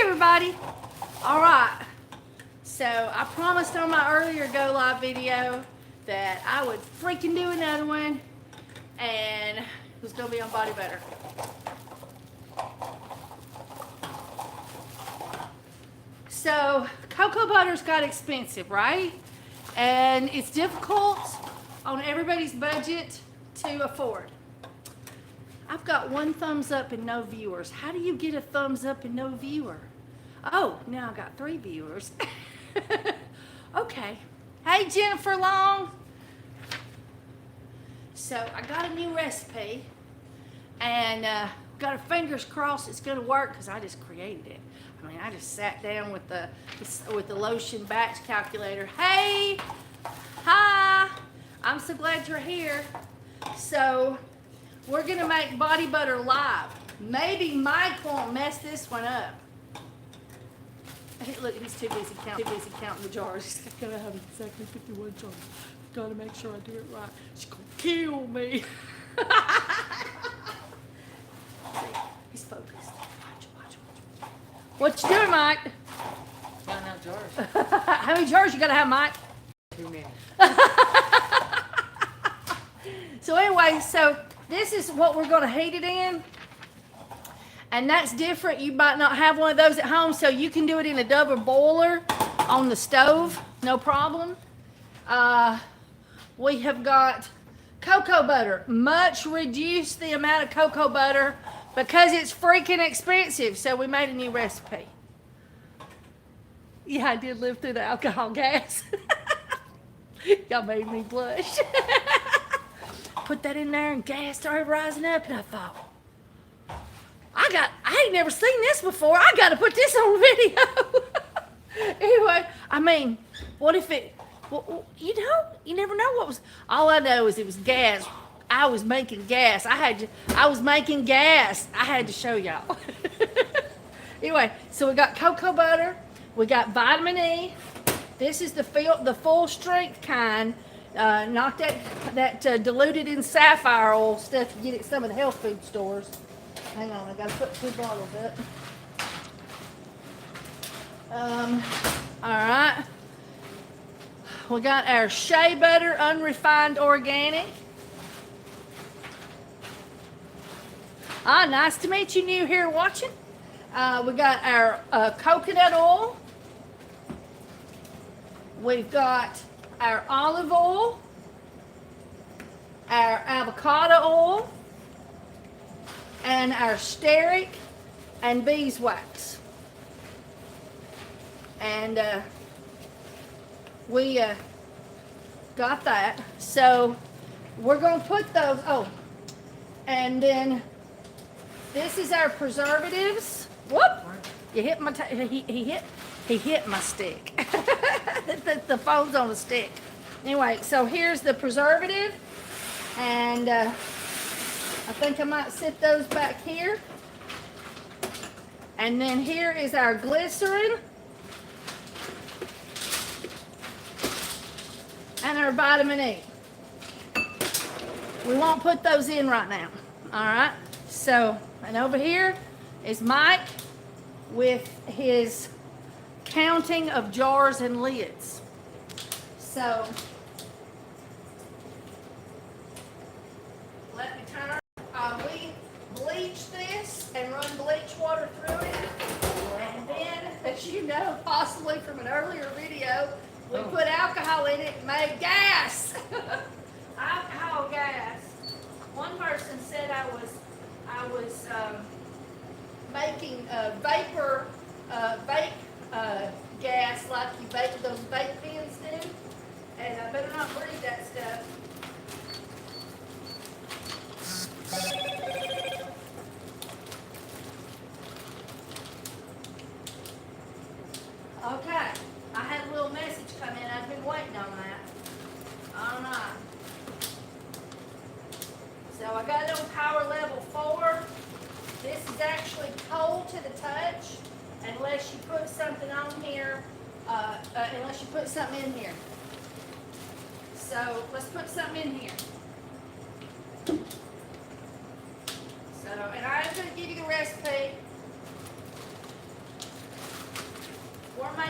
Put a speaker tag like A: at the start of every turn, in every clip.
A: everybody. All right. So I promised on my earlier Go Live video that I would freaking do another one, and it was gonna be on body butter. So cocoa butter's got expensive, right? And it's difficult on everybody's budget to afford. I've got one thumbs up and no viewers. How do you get a thumbs up and no viewer? Oh, now I've got 3 viewers. Okay. Hey, Jennifer Long. So I got a new recipe, and got our fingers crossed it's gonna work because I just created it. I mean, I just sat down with the lotion batch calculator. Hey, hi. I'm so glad you're here. So we're gonna make body butter live. Maybe Mike won't mess this one up. Hey, look, he's too busy counting the jars. He's gotta have exactly 51 jars. Gotta make sure I do it right. She's gonna kill me. See, he's focused. Watch. What you doing, Mike?
B: Counting out jars.
A: How many jars you gotta have, Mike?
B: Too many.
A: So anyway, so this is what we're gonna heat it in. And that's different. You might not have one of those at home, so you can do it in a double boiler on the stove, no problem. We have got cocoa butter. Much reduced the amount of cocoa butter because it's freaking expensive, so we made a new recipe. Yeah, I did live through the alcohol gas. Y'all made me blush. Put that in there and gas started rising up, and I thought, I ain't never seen this before. I got to put this on video. Anyway, I mean, what if it, well, you never know what was, all I know is it was gas. I was making gas. I was making gas. I had to show y'all. Anyway, so we got cocoa butter. We got vitamin E. This is the full strength kind. Not that diluted in sapphire oil stuff you get at some of the health food stores. Hang on, I gotta put 2 bottles up. All right. We got our shea butter, unrefined organic. Nice to meet you, new here watching. We got our coconut oil. We've got our olive oil, our avocado oil, and our stearic and beeswax. And we got that. So we're going to put those, and then this is our preservatives. Whoop! You hit my, he hit my stick. The phone's on the stick. Anyway, so here's the preservative, and I think I might sit those back here. And then here is our glycerin and our vitamin E. We won't put those in right now. All right. So, and over here is Mike with his counting of jars and lids. So, let me turn. We bleach this and run bleach water through it, and then, as you know, possibly from an earlier video, we put alcohol in it and made gas. Alcohol gas. One person said I was making vapor vape gas like you vape those vape pens do, and I better not breathe that stuff. Okay, I had a little message come in. I've been waiting on that. All right. So I got it on power level 4. This is actually cold to the touch, unless you put something on here, unless you put something in here. So let's put something in here. So, and I'm going to give you the recipe.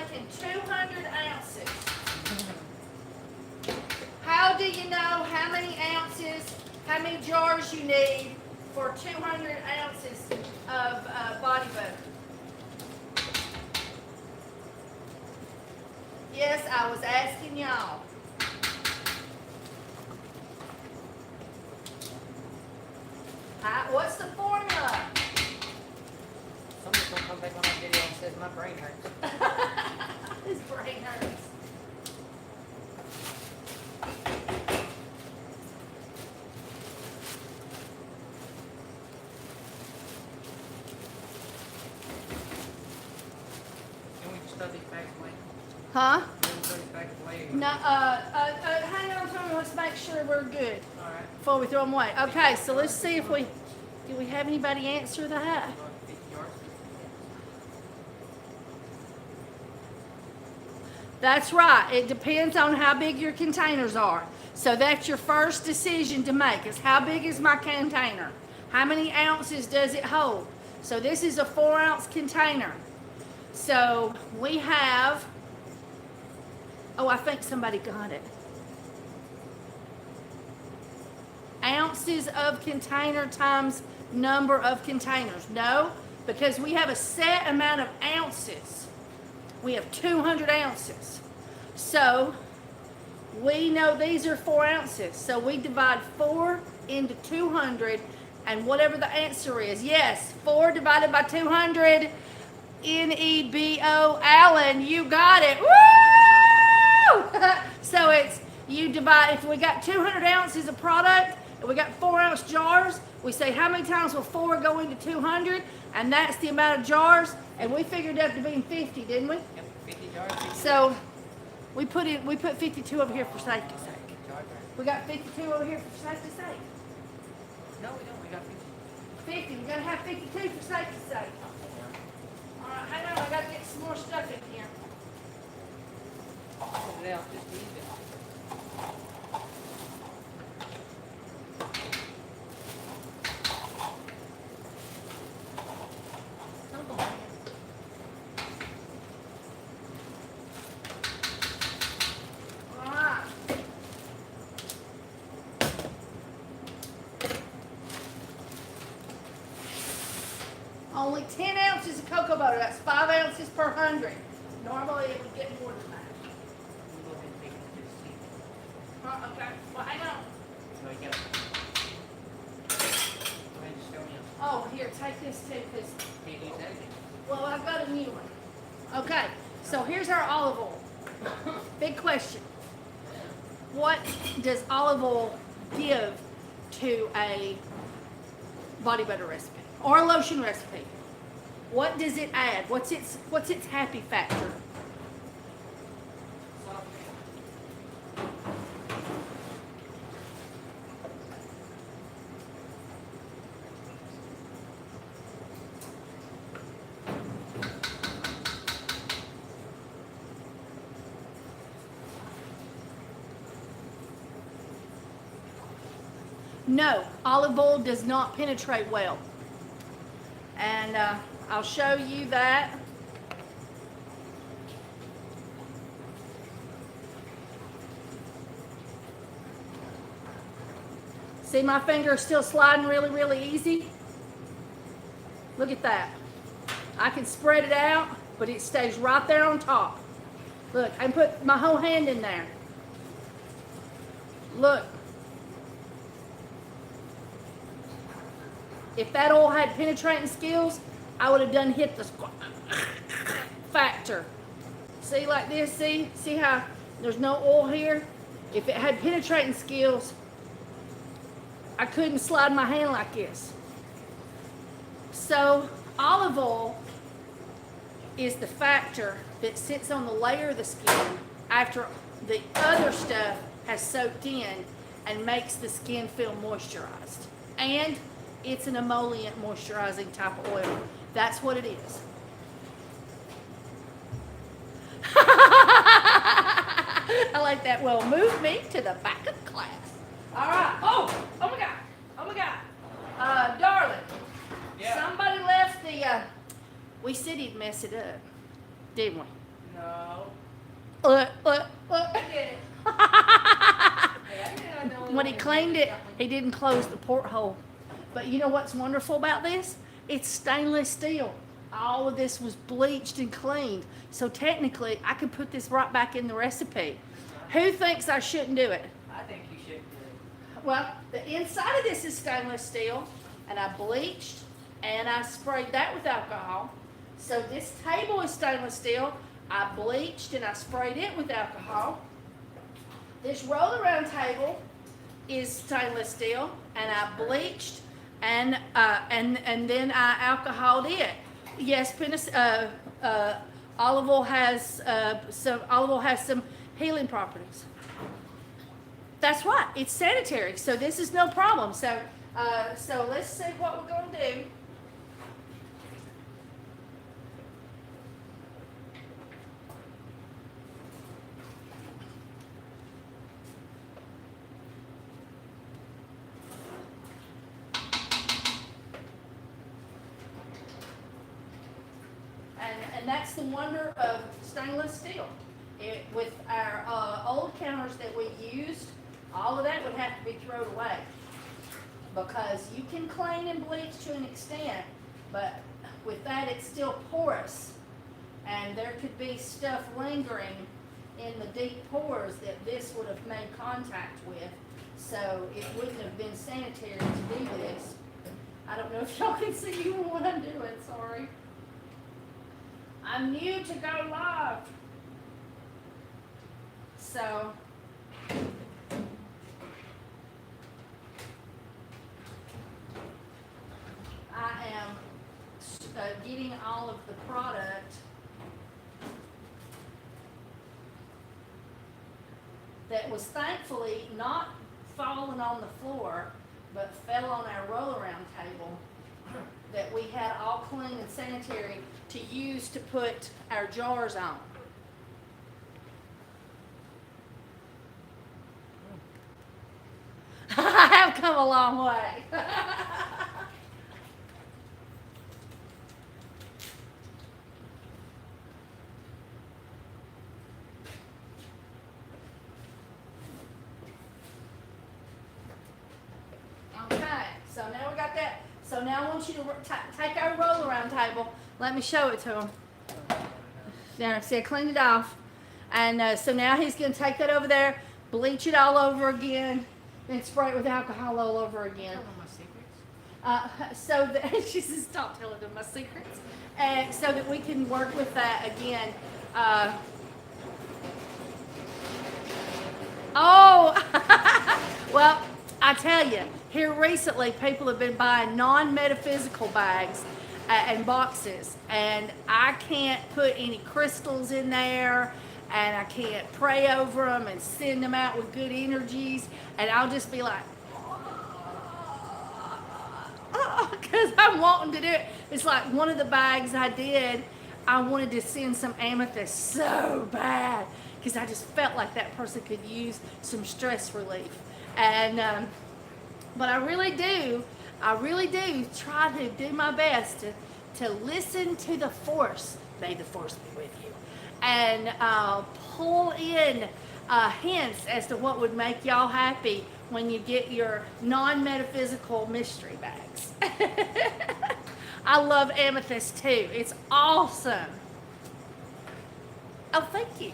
A: thinking 200 ounces. How do you know how many ounces, how many jars you need for 200 ounces of body butter? Yes, I was asking y'all. What's the formula?
B: Somebody's gonna come back on that video and says my brain hurts.
A: His brain hurts.
B: Can we just throw these bags away?
A: Huh?
B: Can we throw these bags away?
A: No, hang on to me. Let's make sure we're good
B: All right.
A: before we throw them away. Okay, so let's see if do we have anybody answer that?
B: You want 50 yards?
A: That's right. It depends on how big your containers are. So that's your first decision to make is how big is my container? How many ounces does it hold? So this is a 4-ounce container. So we have, oh, I think somebody got it. Ounces of container times number of containers. No, because we have a set amount of ounces. We have 200 ounces. So we know these are 4 ounces. So we divide 4 into 200 and whatever the answer is. Yes, 4 divided by 200. NEBO, Alan, you got it. Woo! So it's, you divide, if we got 200 ounces of product and we got 4-ounce jars, we say how many times will 4 go into 200? And that's the amount of jars. And we figured it up to being 50, didn't we?
B: Yep, 50 yards. 50
A: So we put 52 over here for safety's sake.
B: yards.
A: We got 52 over here for safety's sake.
B: No, we don't. We got 50.
A: 50, we gotta have 52 for safety's sake. All right, hang on, I gotta get some more stuff in here.
B: Put it out just even. Come on.
A: All right. Only 10 ounces of cocoa butter. That's 5 ounces per 100. Normally it would get more than that.
B: We'll go ahead and take it to the seat.
A: Okay. Well, hang on.
B: So you got. Go ahead and show me.
A: Oh, here, take this too, because,
B: Can't use that again.
A: well, I've got a new one. Okay, so here's our olive oil. Big question. What does olive oil give to a body butter recipe or a lotion recipe? What does it add? What's its happy factor? No, olive oil does not penetrate well. And I'll show you that. See, my finger is still sliding really, really easy. Look at that. I can spread it out, but it stays right there on top. Look, I can put my whole hand in there. Look. If that oil had penetrating skills, I would have done hit the factor. See like this, see how there's no oil here? If it had penetrating skills, I couldn't slide my hand like this. So olive oil is the factor that sits on the layer of the skin after the other stuff has soaked in and makes the skin feel moisturized. And it's an emollient moisturizing type of oil. That's what it is. I like that. Well, move me to the back of the class. All right. Oh my God. Oh my God. Darling.
B: Yeah.
A: Somebody left the, we said he'd mess it up, didn't we?
B: No.
A: Look.
B: I did it. Hey, I didn't know
A: When he
B: it
A: cleaned it,
B: was
A: he didn't close the porthole. But you know what's wonderful about this? It's stainless steel. All of this was bleached and cleaned. So technically, I could put this right back in the recipe. Who thinks I shouldn't do it?
B: I think you should do it.
A: Well, the inside of this is stainless steel, and I bleached and I sprayed that with alcohol. So this table is stainless steel. I bleached and I sprayed it with alcohol. This roll around table is stainless steel, and I bleached and then I alcoholed it. Yes, olive oil has some healing properties. That's right. It's sanitary, so this is no problem. So let's see what we're going to do. And that's the wonder of stainless steel. With our old counters that we used, all of that would have to be thrown away. Because you can clean and bleach to an extent, but with that it's still porous. And there could be stuff lingering in the deep pores that this would have made contact with. So it wouldn't have been sanitary to do this. I don't know if y'all can see what I'm doing, sorry. I'm new to go live. So, I am getting all of the product that was thankfully not falling on the floor, but fell on our roll-around table that we had all clean and sanitary to use to put our jars on. I have come a long way. Okay, so now we got that. So now I want you to take our roll around table. Let me show it to him. There, see, I cleaned it off. And so now he's going to take that over there, bleach it all over again, and spray it with alcohol all over again.
B: Tell them my secrets.
A: So that she says, stop telling them my secrets. And so that we can work with that again. Well, I tell you, here recently people have been buying non-metaphysical bags and boxes, and I can't put any crystals in there, and I can't pray over them and send them out with good energies, and I'll just be like, because I'm wanting to do it. It's like one of the bags I did, I wanted to send some amethyst so bad because I just felt like that person could use some stress relief. And but I really do try to do my best to listen to the force. May the force be with you. And pull in hints as to what would make y'all happy when you get your non-metaphysical mystery bags. I love amethyst too. It's awesome. Oh, thank you.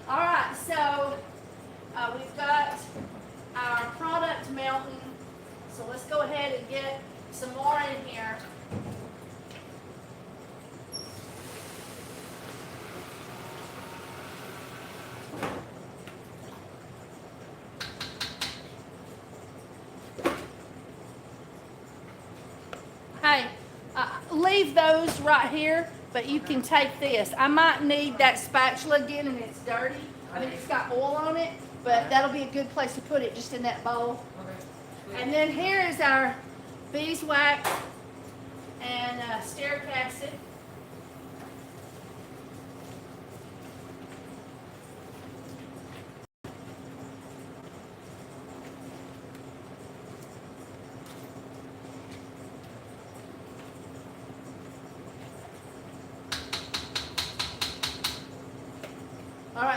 A: All right, so we've got our product melting. So let's go ahead and get some more in here. Hey, leave those right here, but you can take this. I might need that spatula again, and it's dirty. I mean, it's got oil on it, but that'll be a good place to put it, just in that bowl.
B: Okay.
A: And then here is our beeswax and stearic acid.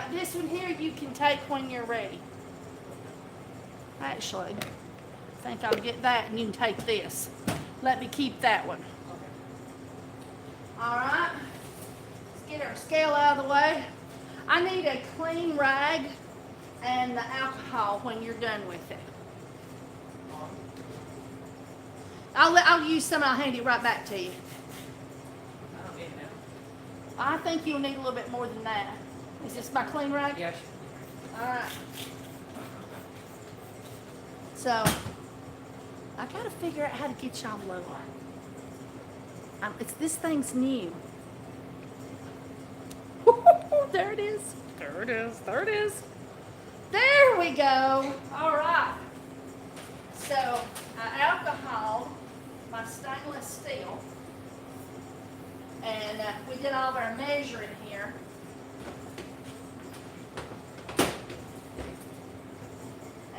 A: Like this one here, you can take when you're ready. Actually, I think I'll get that and you can take this. Let me keep that one. All right, let's get our scale out of the way. I need a clean rag and the alcohol when you're done with it. I'll use some and I'll hand it right back to you.
B: I don't need that.
A: I think you'll need a little bit more than that. Is this my clean rag?
B: Yes.
A: All right. So, I gotta figure out how to get y'all lower. This thing's new. There it is. There it is. There it is. There we go. All right. So, alcohol, my stainless steel, and we did all of our measuring here.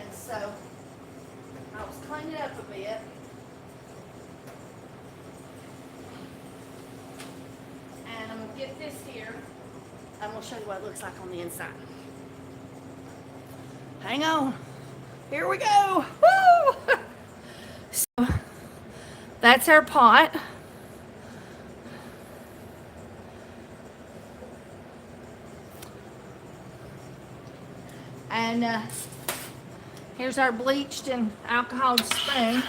A: And so, I was cleaning it up a bit. And I'm going to get this here, and we'll show you what it looks like on the inside. Hang on. Here we go. Woo! So, that's our pot. And here's our bleached and alcohol spoon.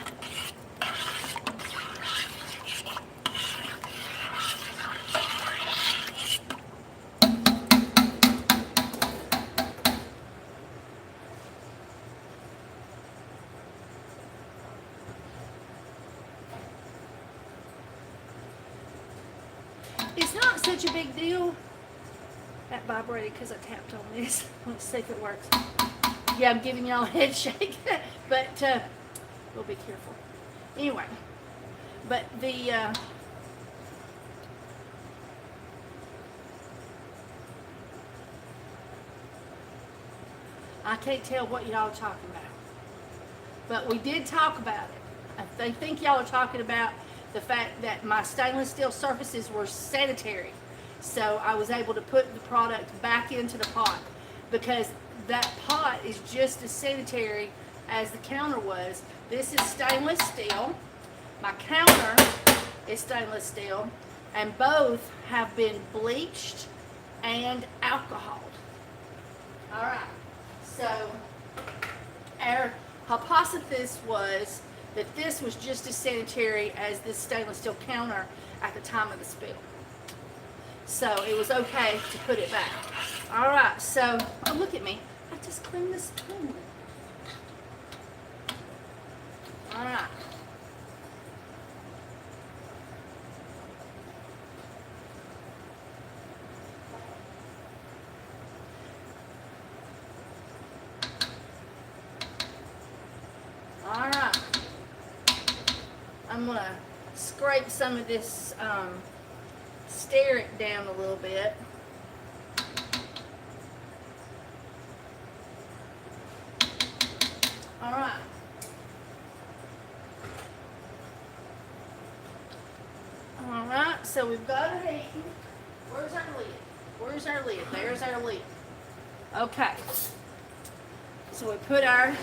A: It's not such a big deal. That vibrated because I tapped on this. Let's see if it works. Yeah, I'm giving y'all a head shake, but we'll be careful. Anyway, but the I can't tell what y'all are talking about, but we did talk about it. I think y'all are talking about the fact that my stainless steel surfaces were sanitary. So I was able to put the product back into the pot because that pot is just as sanitary as the counter was. This is stainless steel. My counter is stainless steel, and both have been bleached and alcoholed. All right, so our hypothesis was that this was just as sanitary as this stainless steel counter at the time of the spill. So it was okay to put it back. All right, so, oh, look at me. I just cleaned the spoon. All right. All right. I'm gonna scrape some of this, stir it down a little bit. All right. All right, so we've got it heating. Where's our lid? Where's our lid? There's our lid. Okay. So we put our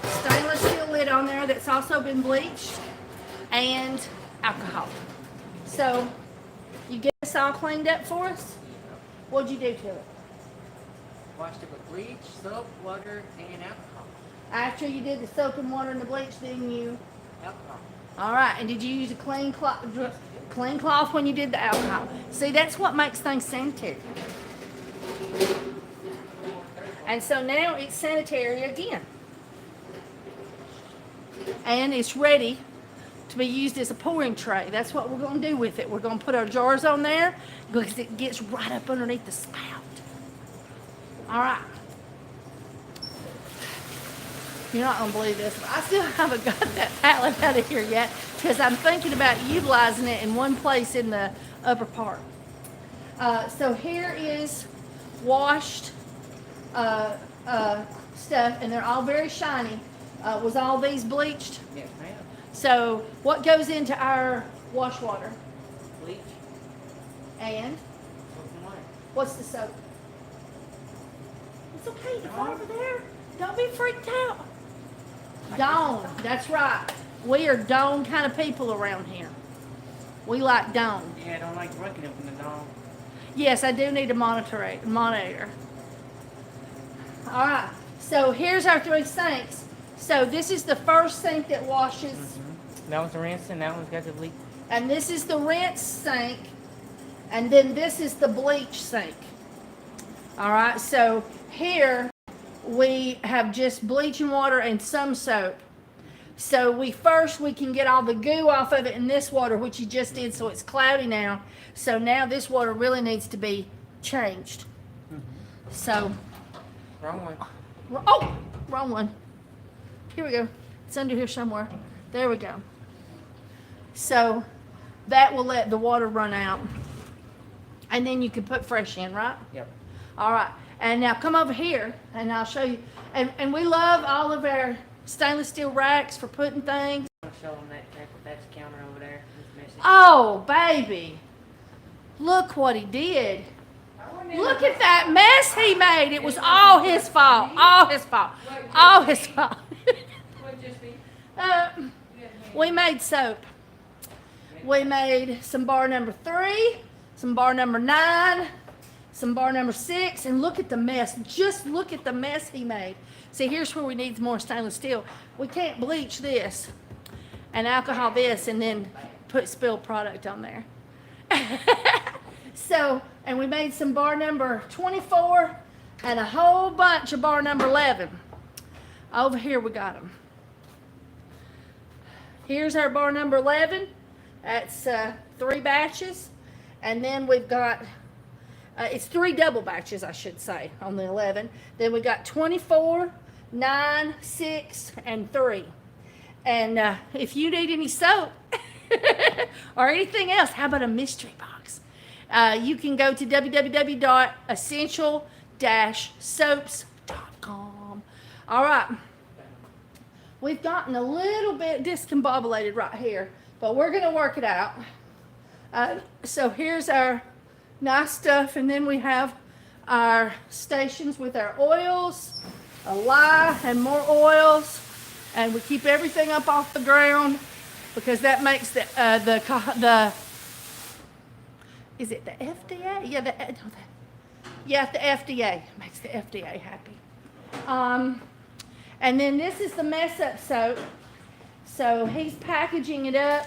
A: stainless steel lid on there that's also been bleached and alcohol. So you get this all cleaned up for us? What'd you do to it?
B: Washed it with bleach, soap, water, and alcohol.
A: After you did the soap and water and the bleach, then you...
B: Alcohol.
A: All right, and did you use a clean cloth when you did the alcohol? See, that's what makes things sanitary. And so now it's sanitary again. And it's ready to be used as a pouring tray. That's what we're going to do with it. We're going to put our jars on there because it gets right up underneath the spout. All right. You're not going to believe this, but I still haven't got that pallet out of here yet because I'm thinking about utilizing it in one place in the upper part. So here is washed stuff, and they're all very shiny. Was all these bleached?
B: Yes, ma'am.
A: So what goes into our wash water?
B: Bleach,
A: And
B: soap and water.
A: what's the soap? It's okay. It's over there. Don't be freaked out. Dawn. That's right. We are dawn kind of people around here. We like dawn.
B: Yeah, I don't like waking up in the dawn.
A: Yes, I do need to monitor. All right. So here's our 3 sinks. So this is the first sink that washes,
B: That one's the rinse and that one's got the leak.
A: and this is the rinse sink, and then this is the bleach sink. All right. So here we have just bleach and water and some soap. So we can get all the goo off of it in this water, which you just did, so it's cloudy now. So now this water really needs to be changed. So,
B: Wrong one.
A: oh, wrong one. Here we go. It's under here somewhere. There we go. So that will let the water run out. And then you can put fresh in, right?
B: Yep.
A: All right. And now come over here and I'll show you. And we love all of our stainless steel racks for putting things.
B: I'll show them that's the counter over there. It's messy.
A: Oh, baby. Look what he did. Look at that mess he made. It was all his fault. All his fault. All his fault. We made soap. We made some bar number 3, some bar number 9, some bar number 6, and look at the mess. Just look at the mess he made. See, here's where we need more stainless steel. We can't bleach this and alcohol this and then put spilled product on there. So, and we made some bar number 24 and a whole bunch of bar number 11. Over here we got them. Here's our bar number 11. That's 3 batches. And then we've got, it's 3 double batches, I should say, on the 11. Then we got 24, 9, 6, and 3. And if you need any soap or anything else, how about a mystery box? You can go to www.essential-soaps.com. All right. We've gotten a little bit discombobulated right here, but we're going to work it out. So here's our nice stuff, and then we have our stations with our oils, a lye and more oils, and we keep everything up off the ground because that makes the is it the FDA? Yeah, the FDA makes the FDA happy. And then this is the mess up soap. So he's packaging it up.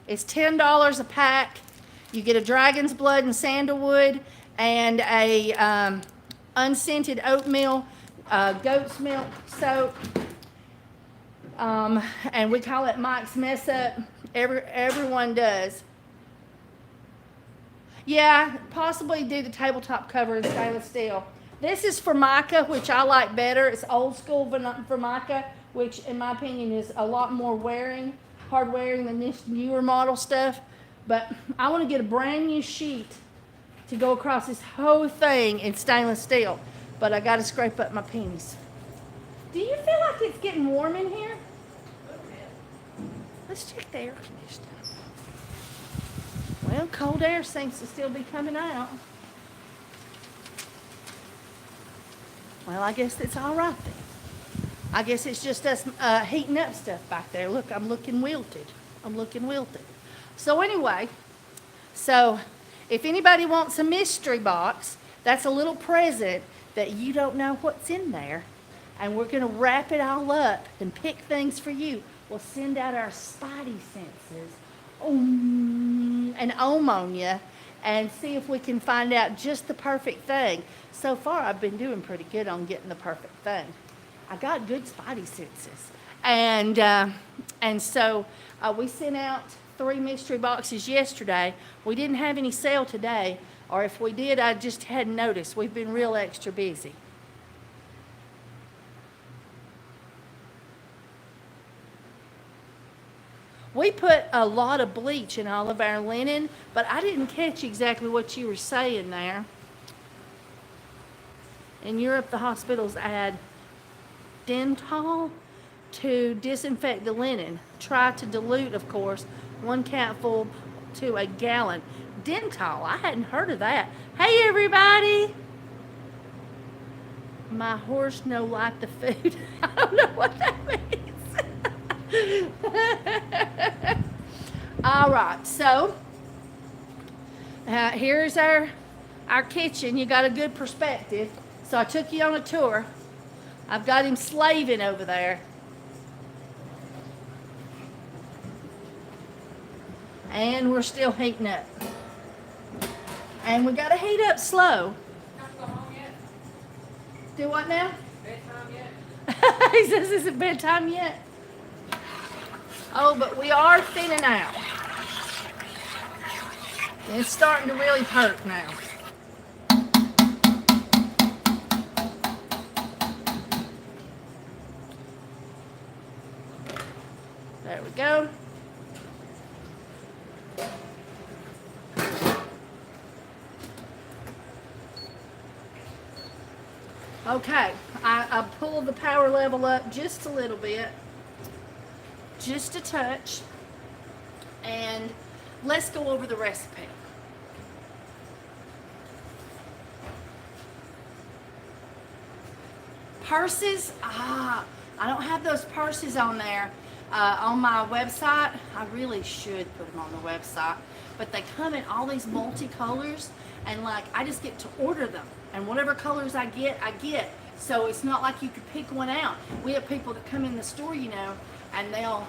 A: It's $10 a pack. You get a dragon's blood and sandalwood and a unscented oatmeal, goat's milk soap. And we call it Mike's Mess Up. Everyone does. Yeah, possibly do the tabletop cover in stainless steel. This is Formica, which I like better. It's old school Formica, which in my opinion is a lot more hard wearing than this newer model stuff. But I want to get a brand new sheet to go across this whole thing in stainless steel. But I got to scrape up my pennies. Do you feel like it's getting warm in here? Let's check the air conditioner. Well, cold air seems to still be coming out. Well, I guess it's all right then. I guess it's just us heating up stuff back there. Look, I'm looking wilted. So anyway, if anybody wants a mystery box, that's a little present that you don't know what's in there. And we're going to wrap it all up and pick things for you. We'll send out our spidey senses and on you and see if we can find out just the perfect thing. So far, I've been doing pretty good on getting the perfect thing. I got good spidey senses. And so we sent out 3 mystery boxes yesterday. We didn't have any sale today, or if we did, I just hadn't noticed. We've been real extra busy. We put a lot of bleach in all of our linen, but I didn't catch exactly what you were saying there. In Europe, the hospitals add Dental to disinfect the linen. Try to dilute, of course, 1 capful to a gallon. Dental, I hadn't heard of that. Hey, everybody. My horse no like the food. I don't know what that means. All right, so here's our kitchen. You got a good perspective. So I took you on a tour. I've got him slaving over there. And we're still heating up. And we gotta heat up slow.
B: Not go home yet?
A: Do what now?
B: Bedtime yet?
A: He says, is it bedtime yet? Oh, but we are thinning out. It's starting to really hurt now. There we go. Okay, I pulled the power level up just a little bit, just a touch, and let's go over the recipe. Purses, I don't have those purses on there on my website. I really should put them on the website, but they come in all these multicolors, and like I just get to order them, and whatever colors I get. So it's not like you could pick one out. We have people that come in the store, you know, and they'll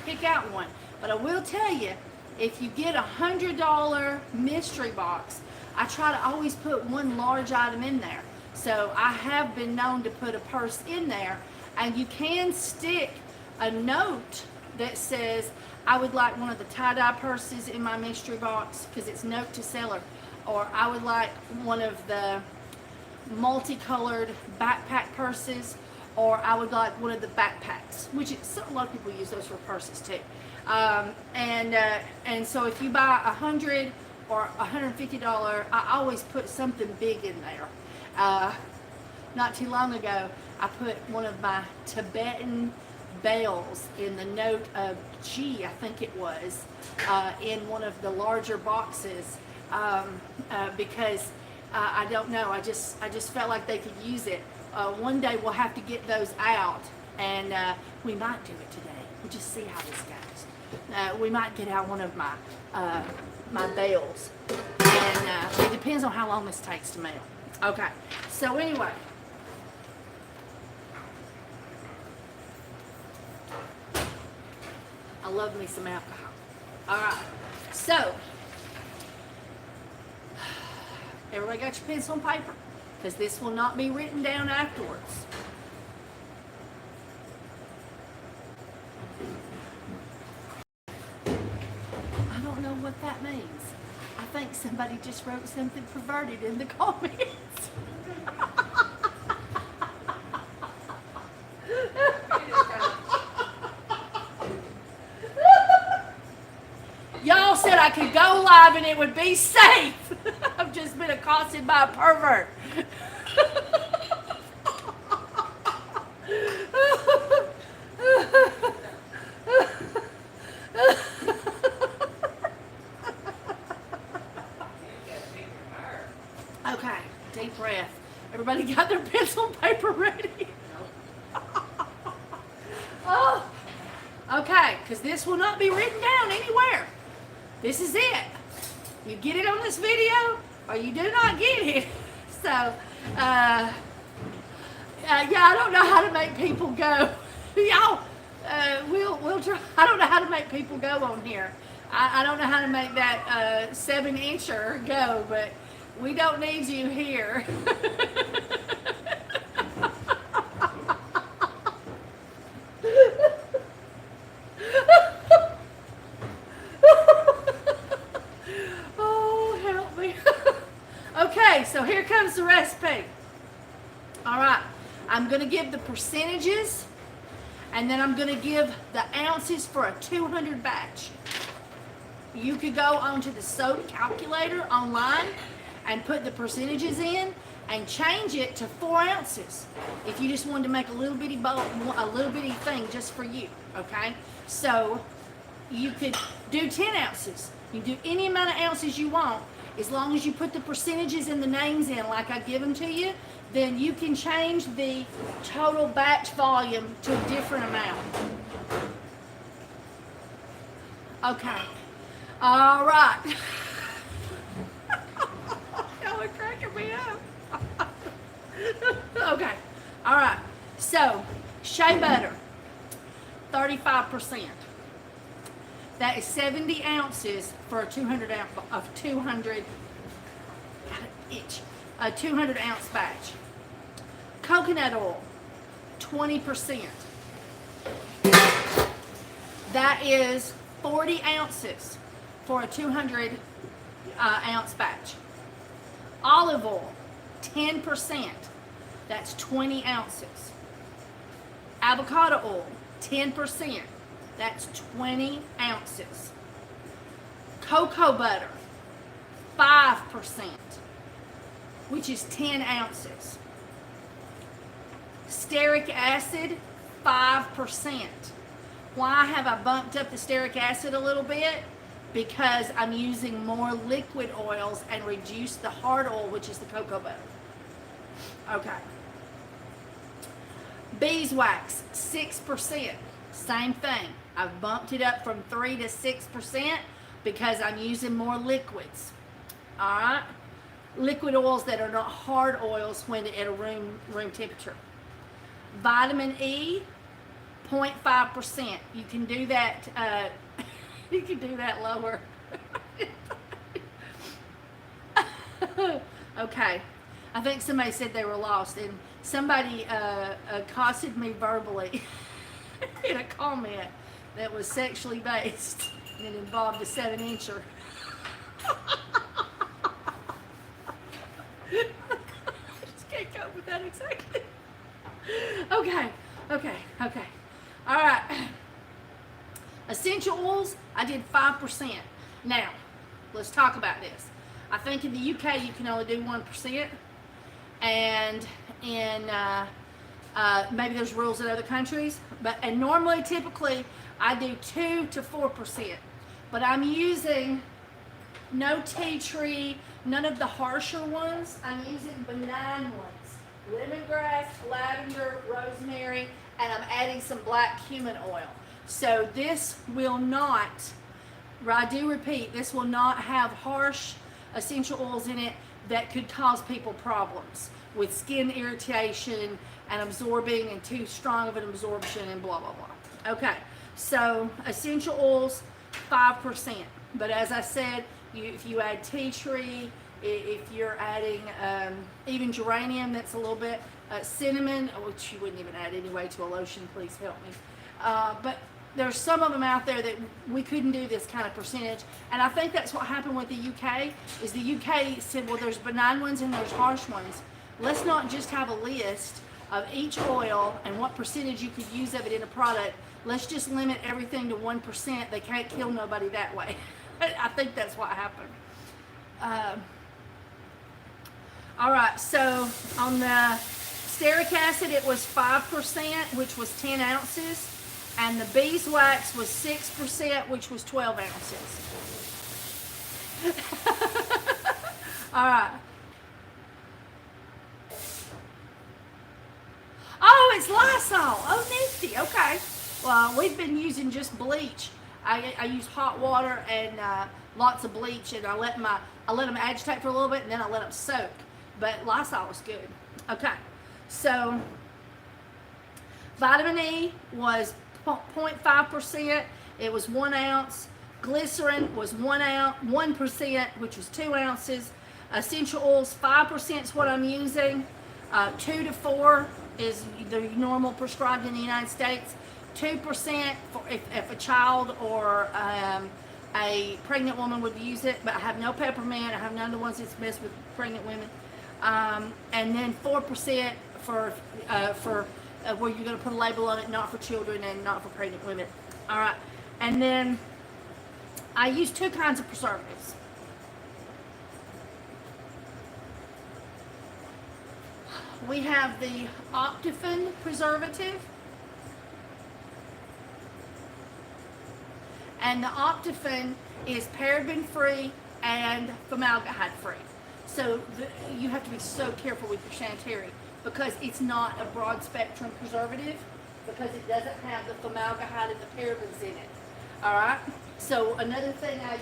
A: pick out one. But I will tell you, if you get $100 mystery box, I try to always put one large item in there. So I have been known to put a purse in there, and you can stick a note that says, I would like one of the tie-dye purses in my mystery box because it's note to seller, or I would like one of the multicolored backpack purses, or I would like one of the backpacks, which is, a lot of people use those for purses too. And so if you buy $100 or $150, I always put something big in there. Not too long ago, I put one of my Tibetan bells in the note of G, I think it was, in one of the larger boxes, because I don't know, I just felt like they could use it. One day we'll have to get those out, and we might do it today. We'll just see how this goes. We might get out one of my my bales, and it depends on how long this takes to mail. Okay, so anyway, I love me some alcohol. All right, so everybody got your pencil and paper, because this will not be written down afterwards. I don't know what that means. I think somebody just wrote something perverted in the comments. Y'all said I could go live and it would be safe. I've just been accosted by a pervert. Okay, deep breath. Everybody got their pencil and paper ready? Oh, okay, because this will not be written down anywhere. This is it. You get it on this video, or you do not get it. So, yeah, I don't know how to make people go. Y'all, we'll try. I don't know how to make people go on here. I don't know how to make that 7-incher go, but we don't need you here. Oh, help me. Okay, so here comes the recipe. All right, I'm going to give the percentages, and then I'm going to give the ounces for a 200 batch. You could go onto the soda calculator online and put the percentages in and change it to 4 ounces if you just wanted to make a little bitty bowl, a little bitty thing just for you. Okay, so you could do 10 ounces. You do any amount of ounces you want, As long as you put the percentages and the names in like I give them to you, then you can change the total batch volume to a different amount. Okay. All right. Y'all are cracking me up. Okay. All right. So, shea butter, 35%. That is 70 ounces for a 200 ounce batch. Coconut oil, 20%. That is 40 ounces for a 200 ounce batch. Olive oil, 10%. That's 20 ounces. Avocado oil, 10%. That's 20 ounces. Cocoa butter, 5%, which is 10 ounces. Stearic acid, 5%. Why have I bumped up the stearic acid a little bit? Because I'm using more liquid oils and reduce the hard oil, which is the cocoa butter. Okay. Beeswax, 6%. Same thing. I've bumped it up from 3 to 6% because I'm using more liquids. All right? Liquid oils that are not hard oils when at a room temperature. Vitamin E, 0.5%. You can do that. You can do that lower. Okay. I think somebody said they were lost, and somebody accosted me verbally in a comment that was sexually based and it involved a 7-incher. I just can't cope with that exactly. Okay. All right. Essential oils, I did 5%. Now, let's talk about this. I think in the UK you can only do 1%, and in maybe there's rules in other countries, and normally, typically, I do 2 to 4%. But I'm using no tea tree, none of the harsher ones. I'm using benign ones: lemongrass, lavender, rosemary, and I'm adding some black cumin oil. So this will not, I do repeat, this will not have harsh essential oils in it that could cause people problems with skin irritation and absorbing and too strong of an absorption and blah, blah, blah. Okay, so essential oils, 5%. But as I said, if you add tea tree, if you're adding even geranium, that's a little bit, cinnamon, which you wouldn't even add anyway to a lotion, please help me. But there's some of them out there that we couldn't do this kind of percentage, and I think that's what happened with the UK, is the UK said, well, there's benign ones and there's harsh ones. Let's not just have a list of each oil and what percentage you could use of it in a product. Let's just limit everything to 1%. They can't kill nobody that way. I think that's what happened. All right, so on the stearic acid, it was 5%, which was 10 ounces. And the beeswax was 6%, which was 12 ounces. All right. Oh, it's Lysol. Oh, nifty. Okay. Well, we've been using just bleach. I use hot water and lots of bleach, and I let them agitate for a little bit, and then I let them soak. But Lysol was good. Okay. So vitamin E was 0.5%. It was 1 ounce. Glycerin was 1%, which was 2 ounces. Essential oils, 5% is what I'm using. 2 to 4 is the normal prescribed in the United States. 2% for if a child or a pregnant woman would use it, but I have no peppermint. I have none of the ones that's best with pregnant women. And then 4% for where you're going to put a label on it, not for children and not for pregnant women. All right. And then I use 2 kinds of preservatives. We have the Optifin preservative. And the Optifin is paraben-free and formaldehyde free. So you have to be so careful with your sanitary because it's not a broad spectrum preservative because it doesn't have the formaldehyde and the parabens in it. All right. So another thing I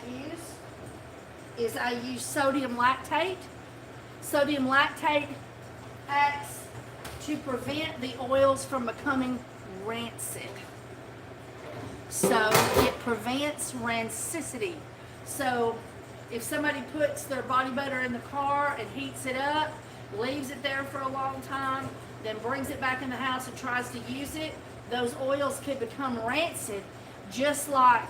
A: use sodium lactate. Sodium lactate acts to prevent the oils from becoming rancid. So it prevents rancidity. So if somebody puts their body butter in the car and heats it up, leaves it there for a long time, then brings it back in the house and tries to use it, those oils could become rancid, just like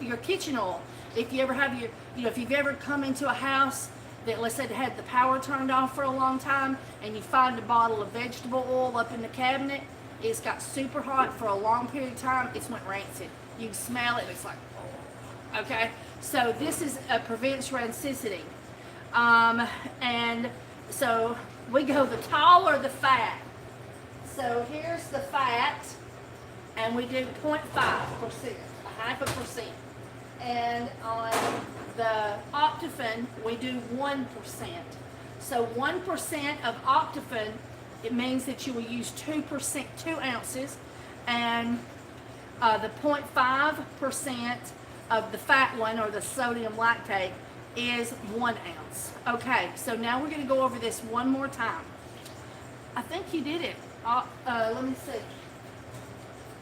A: your kitchen oil. If you ever have if you've ever come into a house that, let's say, had the power turned off for a long time, and you find a bottle of vegetable oil up in the cabinet, it's got super hot for a long period of time, it's went rancid. You can smell it, it's like, oh. Okay? So this prevents rancidity. And so we go the tall or the fat. So here's the fat, and we do 0.5%, a half a percent. And on the Optifin, we do 1%. So 1% of Optifin, it means that you will use 2%, 2 ounces, and the 0.5% of the fat one, or the sodium lactate, is 1 ounce. Okay, so now we're going to go over this one more time. I think you did it. Let me see.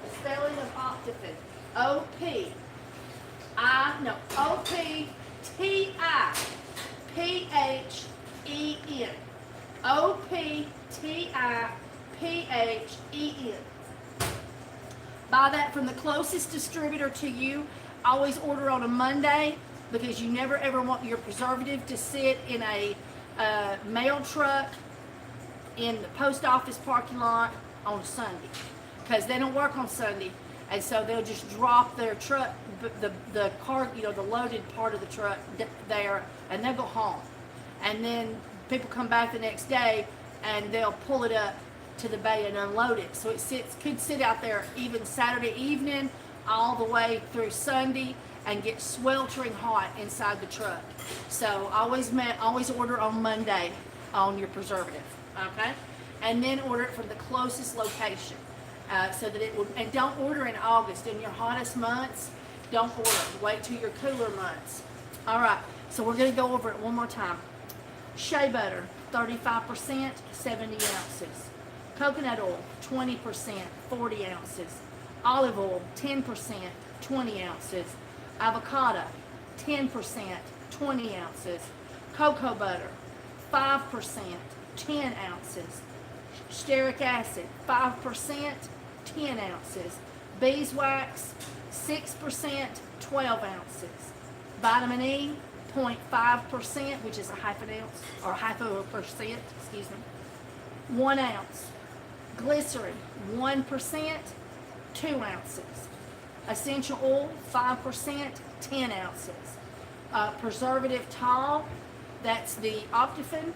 A: The spelling of Optifin. O-P-T-I-P-H-E-N. O-P-T-I-P-H-E-N. Buy that from the closest distributor to you. Always order on a Monday because you never ever want your preservative to sit in a mail truck in the post office parking lot on Sunday, because they don't work on Sunday, and so they'll just drop their truck, the car, the loaded part of the truck there, and they'll go home, and then people come back the next day and they'll pull it up to the bay and unload it. So it could sit out there even Saturday evening all the way through Sunday and get sweltering hot inside the truck. So always order on Monday on your preservative, okay? And then order it from the closest location, so that it will. And don't order in August, in your hottest months. Don't order. Wait till your cooler months. All right. So we're going to go over it one more time. Shea butter, 35%, 70 ounces. Coconut oil, 20%, 40 ounces. Olive oil, 10%, 20 ounces. Avocado, 10%, 20 ounces. Cocoa butter, 5%, 10 ounces. Stearic acid, 5%, 10 ounces. Beeswax, 6%, 12 ounces. Vitamin E, 0.5%, which is a half an ounce, or half of a percent, 1 ounce. Glycerin, 1%, 2 ounces. Essential oil, 5%, 10 ounces. Preservative tall, that's the Optifin,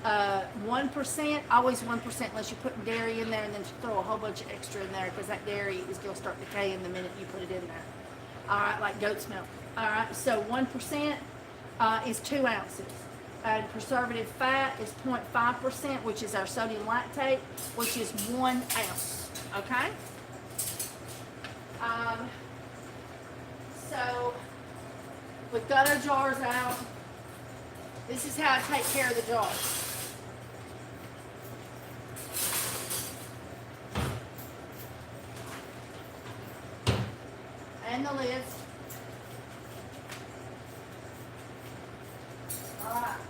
A: 1%, always 1% unless you're putting dairy in there, and then throw a whole bunch of extra in there, because that dairy is going to start decaying the minute you put it in there. All right, like goat's milk. All right, so 1% is 2 ounces. And preservative fat is 0.5%, which is our sodium lactate, which is 1 ounce. Okay? So we've got our jars out. This is how I take care of the jars. And the lids. Alright.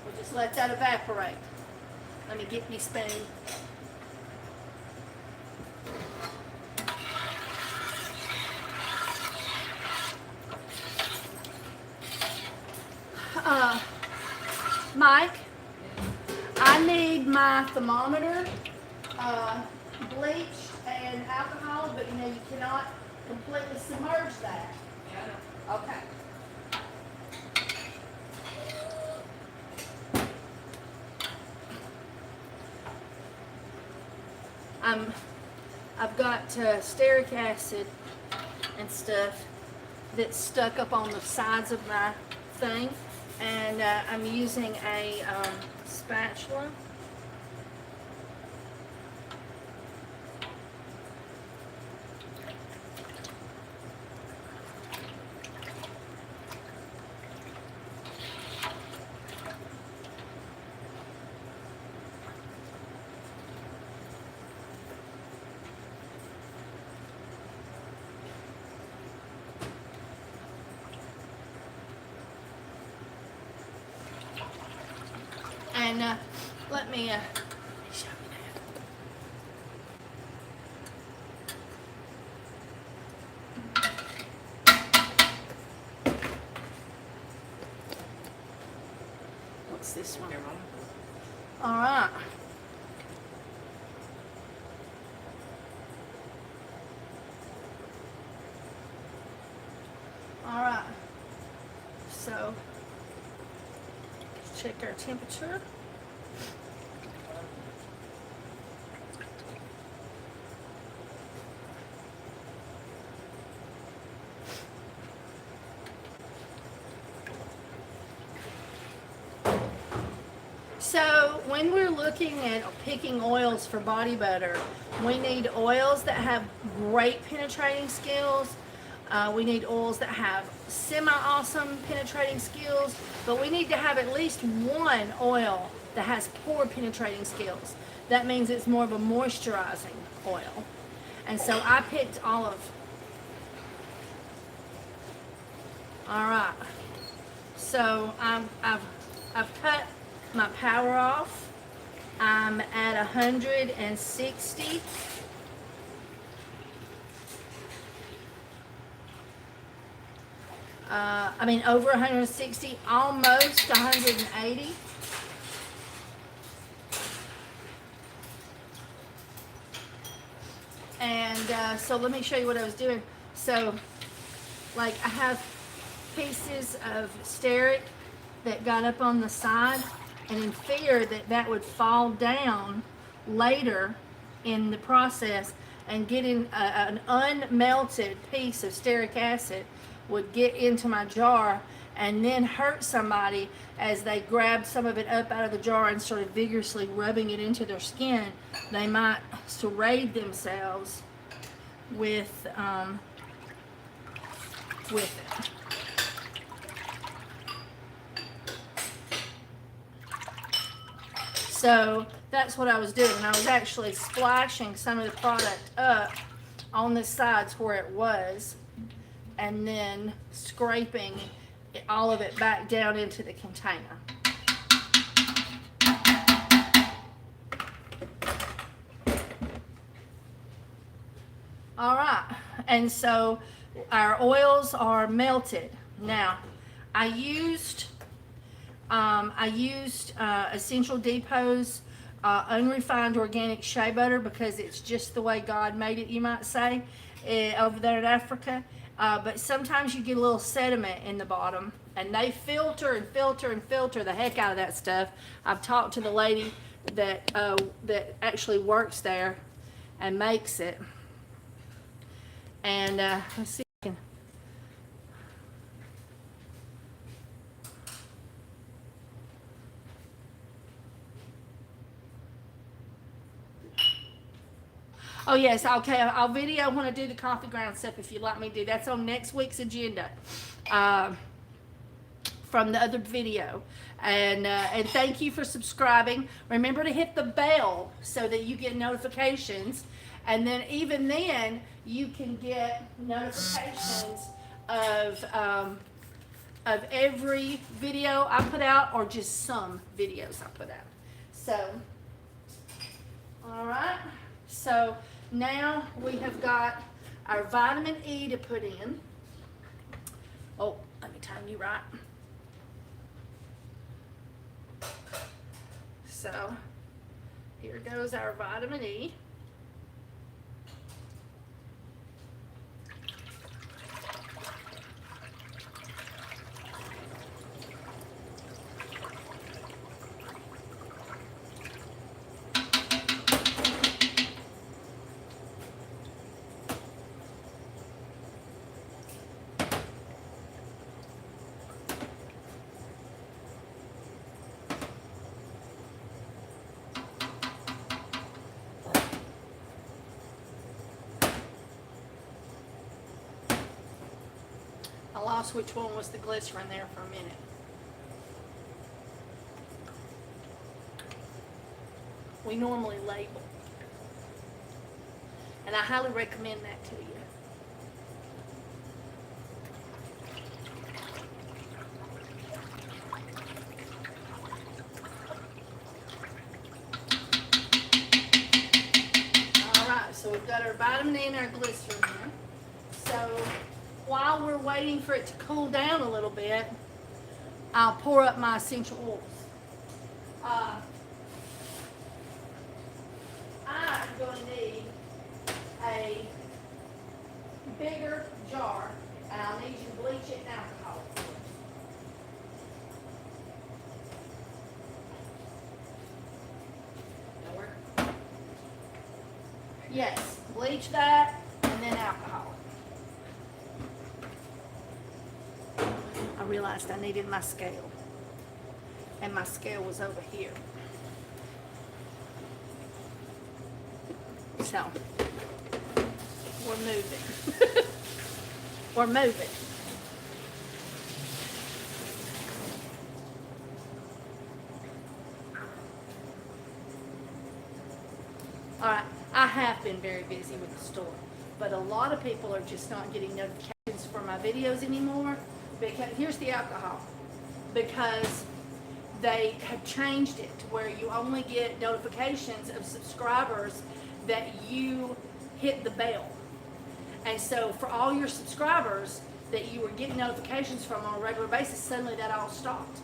A: We'll just let that evaporate. Let me get me spoon. Mike, I need my thermometer, bleach, and alcohol, but you cannot completely submerge that.
B: Yeah.
A: Okay. I've got stearic acid and stuff that's stuck up on the sides of my thing, and I'm using a spatula. And let me show you that. What's this one?
B: Here, Mama.
A: All right. All right. So, check our temperature. So when we're looking at picking oils for body butter, we need oils that have great penetrating skills. We need oils that have semi-awesome penetrating skills, but we need to have at least one oil that has poor penetrating skills. That means it's more of a moisturizing oil. And so I picked olive. All right. So I've cut my power off. I'm at 160. Over 160, almost 180. And so let me show you what I was doing. So, like, I have pieces of stearic that got up on the side, and in fear that that would fall down later in the process and getting an unmelted piece of stearic acid would get into my jar and then hurt somebody as they grabbed some of it up out of the jar and started vigorously rubbing it into their skin. They might serrate themselves with it. So that's what I was doing. I was actually splashing some of the product up on the sides where it was, and then scraping all of it back down into the container. All right, and so our oils are melted. Now, I used Essential Depot's unrefined organic shea butter because it's just the way God made it, you might say, over there in Africa. But sometimes you get a little sediment in the bottom, and they filter and filter and filter the heck out of that stuff. I've talked to the lady that actually works there and makes it. And let's see. Oh yes, okay. I'll video when I do the coffee ground stuff if you'd like me to do. That's on next week's agenda from the other video. And thank you for subscribing. Remember to hit the bell so that you get notifications. And then even then, you can get notifications of every video I put out, or just some videos I put out. So, all right. So now we have got our vitamin E to put in. Oh, let me time you right. So here goes our vitamin E. lost which one was the glycerin there for a minute. We normally label. And I highly recommend that to you. All right, so we've got our vitamin E and our glycerin here. So while we're waiting for it to cool down a little bit, I'll pour up my essential oils. I'm going to need a bigger jar, and I'll need you to bleach it in alcohol.
B: That work?
A: Yes, bleach that, and then alcohol. I realized I needed my scale, and my scale was over here. So, we're moving. We're moving. All right, I have been very busy with the store, but a lot of people are just not getting notifications for my videos anymore. Because here's the alcohol, because they have changed it to where you only get notifications of subscribers that you hit the bell. And so for all your subscribers that you were getting notifications from on a regular basis, suddenly that all stopped.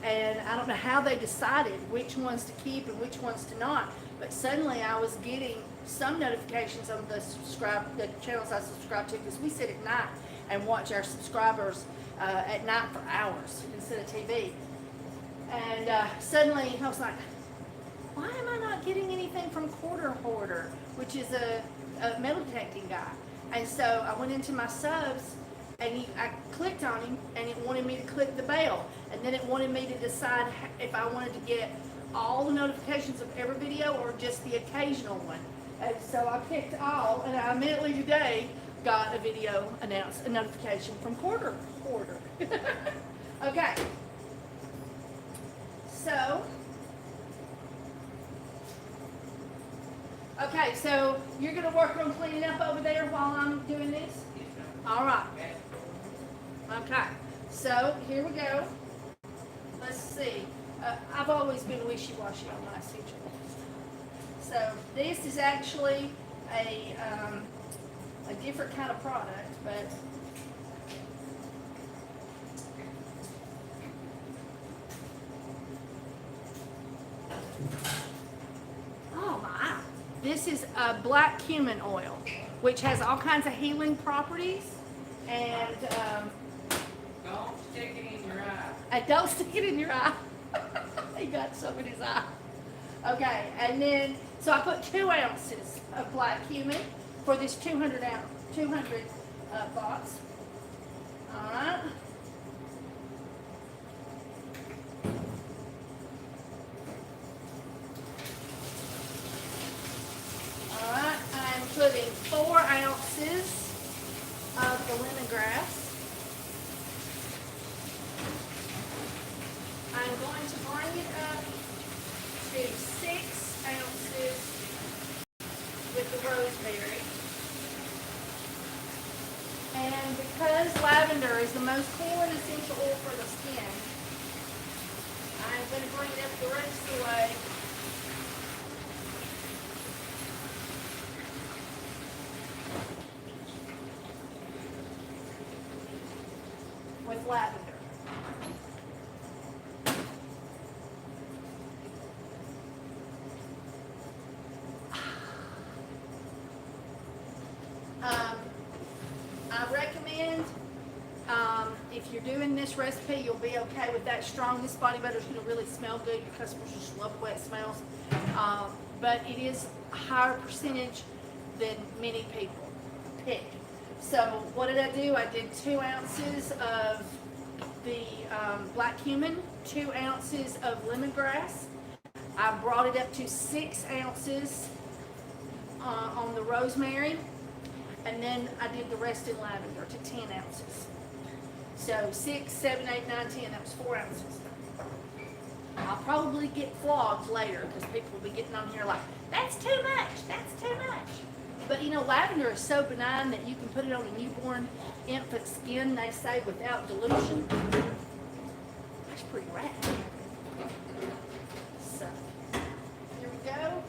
A: And I don't know how they decided which ones to keep and which ones to not, but suddenly I was getting some notifications on the channels I subscribe to, because we sit at night and watch our subscribers at night for hours instead of TV. And suddenly I was like, why am I not getting anything from Quarter Hoarder, which is a metal detecting guy? And so I went into my subs, and I clicked on him, and it wanted me to click the bell. And then it wanted me to decide if I wanted to get all the notifications of every video or just the occasional one. And so I picked all, and I immediately today got a video a notification from Quarter Hoarder. Okay. So, okay, so you're going to work on cleaning up over there while I'm doing this?
B: Yes, ma'am.
A: All right.
B: Okay.
A: Okay, so here we go. Let's see. I've always been wishy-washy on my essential oils. So this is actually a different kind of product, but oh my! This is a black cumin oil, which has all kinds of healing properties, and
B: Don't stick it in your eye.
A: don't stick it in your eye. He got some in his eye. Okay, and then so I put 2 ounces of black cumin for this 200 thoughts. All right. All right, I'm putting 4 ounces of the lemongrass. I'm going to bring it up to 6 ounces with the rosemary. And because lavender is the most healing essential oil for the skin, I'm going to bring it up the rest of the way. With lavender. I recommend, if you're doing this recipe, you'll be okay with that strong. This body butter is going to really smell good. Your customers just love the way it smells. But it is a higher percentage than many people pick. So what did I do? I did 2 ounces of the black cumin, 2 ounces of lemongrass. I brought it up to 6 ounces on the rosemary. And then I did the rest in lavender to 10 ounces. So 6, 7, 8, 9, 10, that was 4 ounces. I'll probably get flogged later because people will be getting on here like, that's too much, that's too much. But you know, lavender is so benign that you can put it on a newborn infant skin, they say, without dilution. That's pretty rad. So, here we go.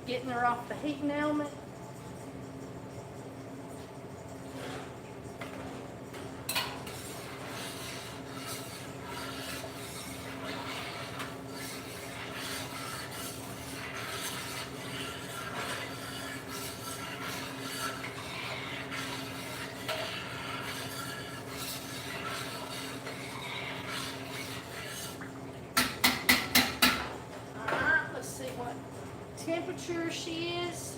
A: Getting her off the heating element. Alright, let's see what temperature she is.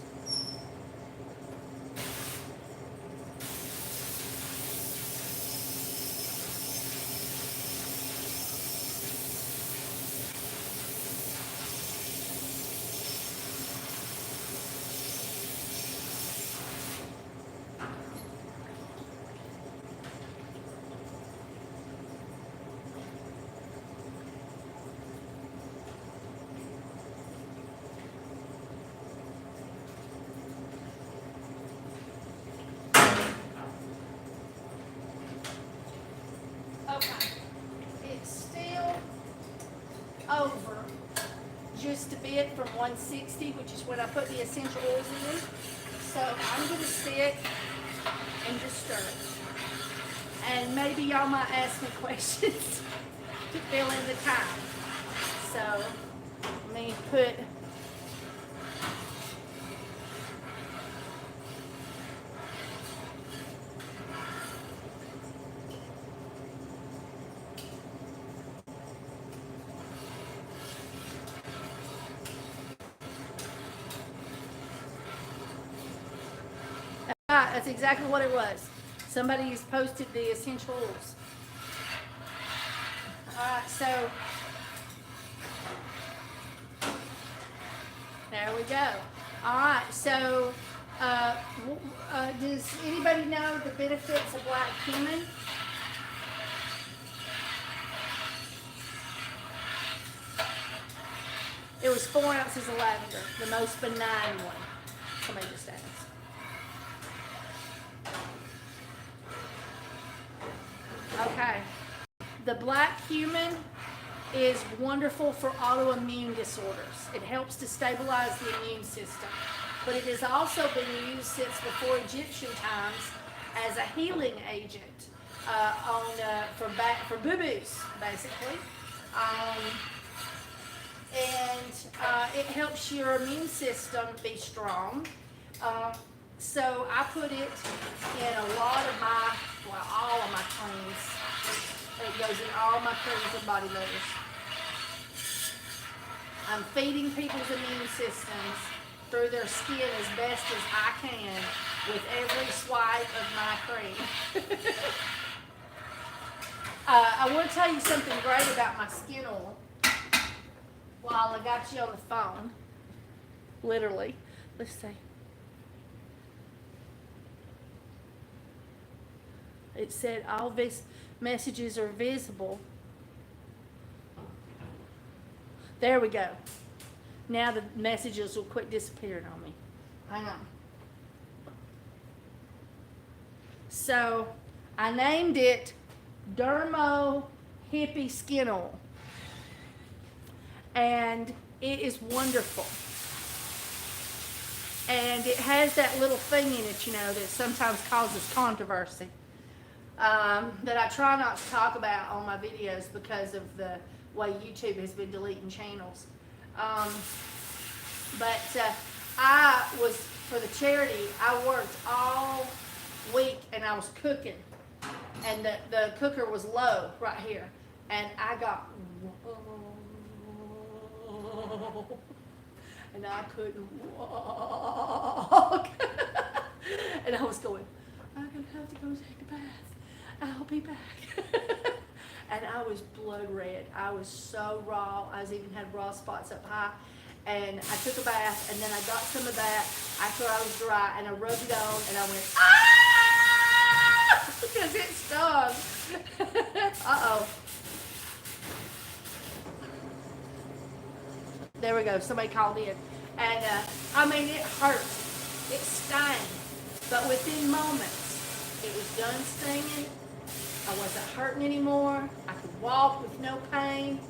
A: Okay, it's still over just a bit from 160, which is when I put the essential oils in. So I'm gonna sit and just stir it. And maybe y'all might ask me questions to fill in the time. So let me put that's exactly what it was. Somebody's posted the essential oils. Alright, so there we go. Alright, so does anybody know the benefits of black cumin? It was 4 ounces of lavender, the most benign one. Somebody just asked. Okay. The black cumin is wonderful for autoimmune disorders. It helps to stabilize the immune system. But it has also been used since before Egyptian times as a healing agent for boo-boos, basically. It helps your immune system be strong. So I put it in a lot of all of my creams. It goes in all my creams and body butters. I'm feeding people's immune systems through their skin as best as I can with every swipe of my cream. I want to tell you something great about my skin oil while I got you on the phone. Literally. Let's see. It said all these messages are visible. There we go. Now the messages will quit disappearing on me. Hang on. So I named it Dermo Hippie Skin Oil. And it is wonderful. And it has that little thing in it, you know, that sometimes causes controversy. That I try not to talk about on my videos because of the way YouTube has been deleting channels. I was, for the charity, I worked all week and I was cooking. And the cooker was low right here. And I got, and I couldn't walk. And I was going, I'm going to have to go take a bath. I'll be back. And I was blood red. I was so raw. I even had raw spots up high. and I took a bath, and then I got some of that after I was dry, and I rubbed it on, and I went, ah, because it stung. Uh-oh. There we go. Somebody called in. And, I mean, it hurt. It stung. But within moments, it was done stinging. I wasn't hurting anymore. I could walk with no pain.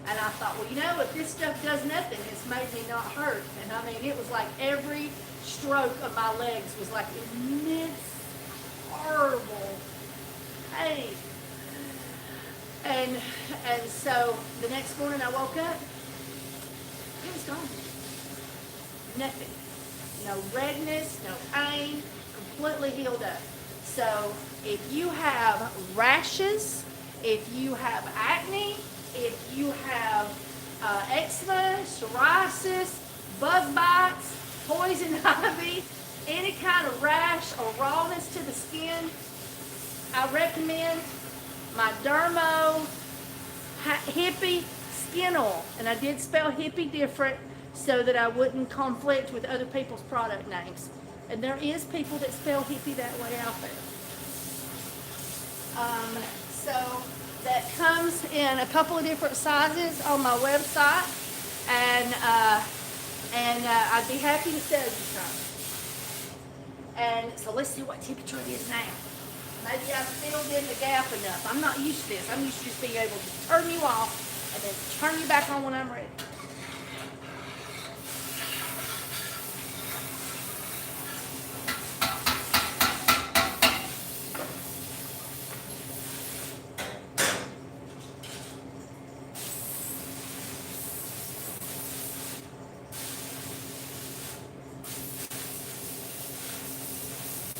A: And I thought, well, you know, if this stuff does nothing, it's made me not hurt. And I mean, it was like every stroke of my legs was like immense, horrible pain. And so the next morning I woke up, it was gone. Nothing. No redness, no pain, completely healed up. So if you have rashes, if you have acne, if you have eczema, psoriasis, bug bites, poison ivy, any kind of rash or rawness to the skin, I recommend my Dermo Hippie Skin Oil. And I did spell hippie different so that I wouldn't conflict with other people's product names. And there is people that spell hippie that way out there. So that comes in a couple of different sizes on my website, and I'd be happy to sell you some. And so let's see what temperature it is now. Maybe I filled in the gap enough. I'm not used to this. I'm used to just being able to turn you off and then turn you back on when I'm ready.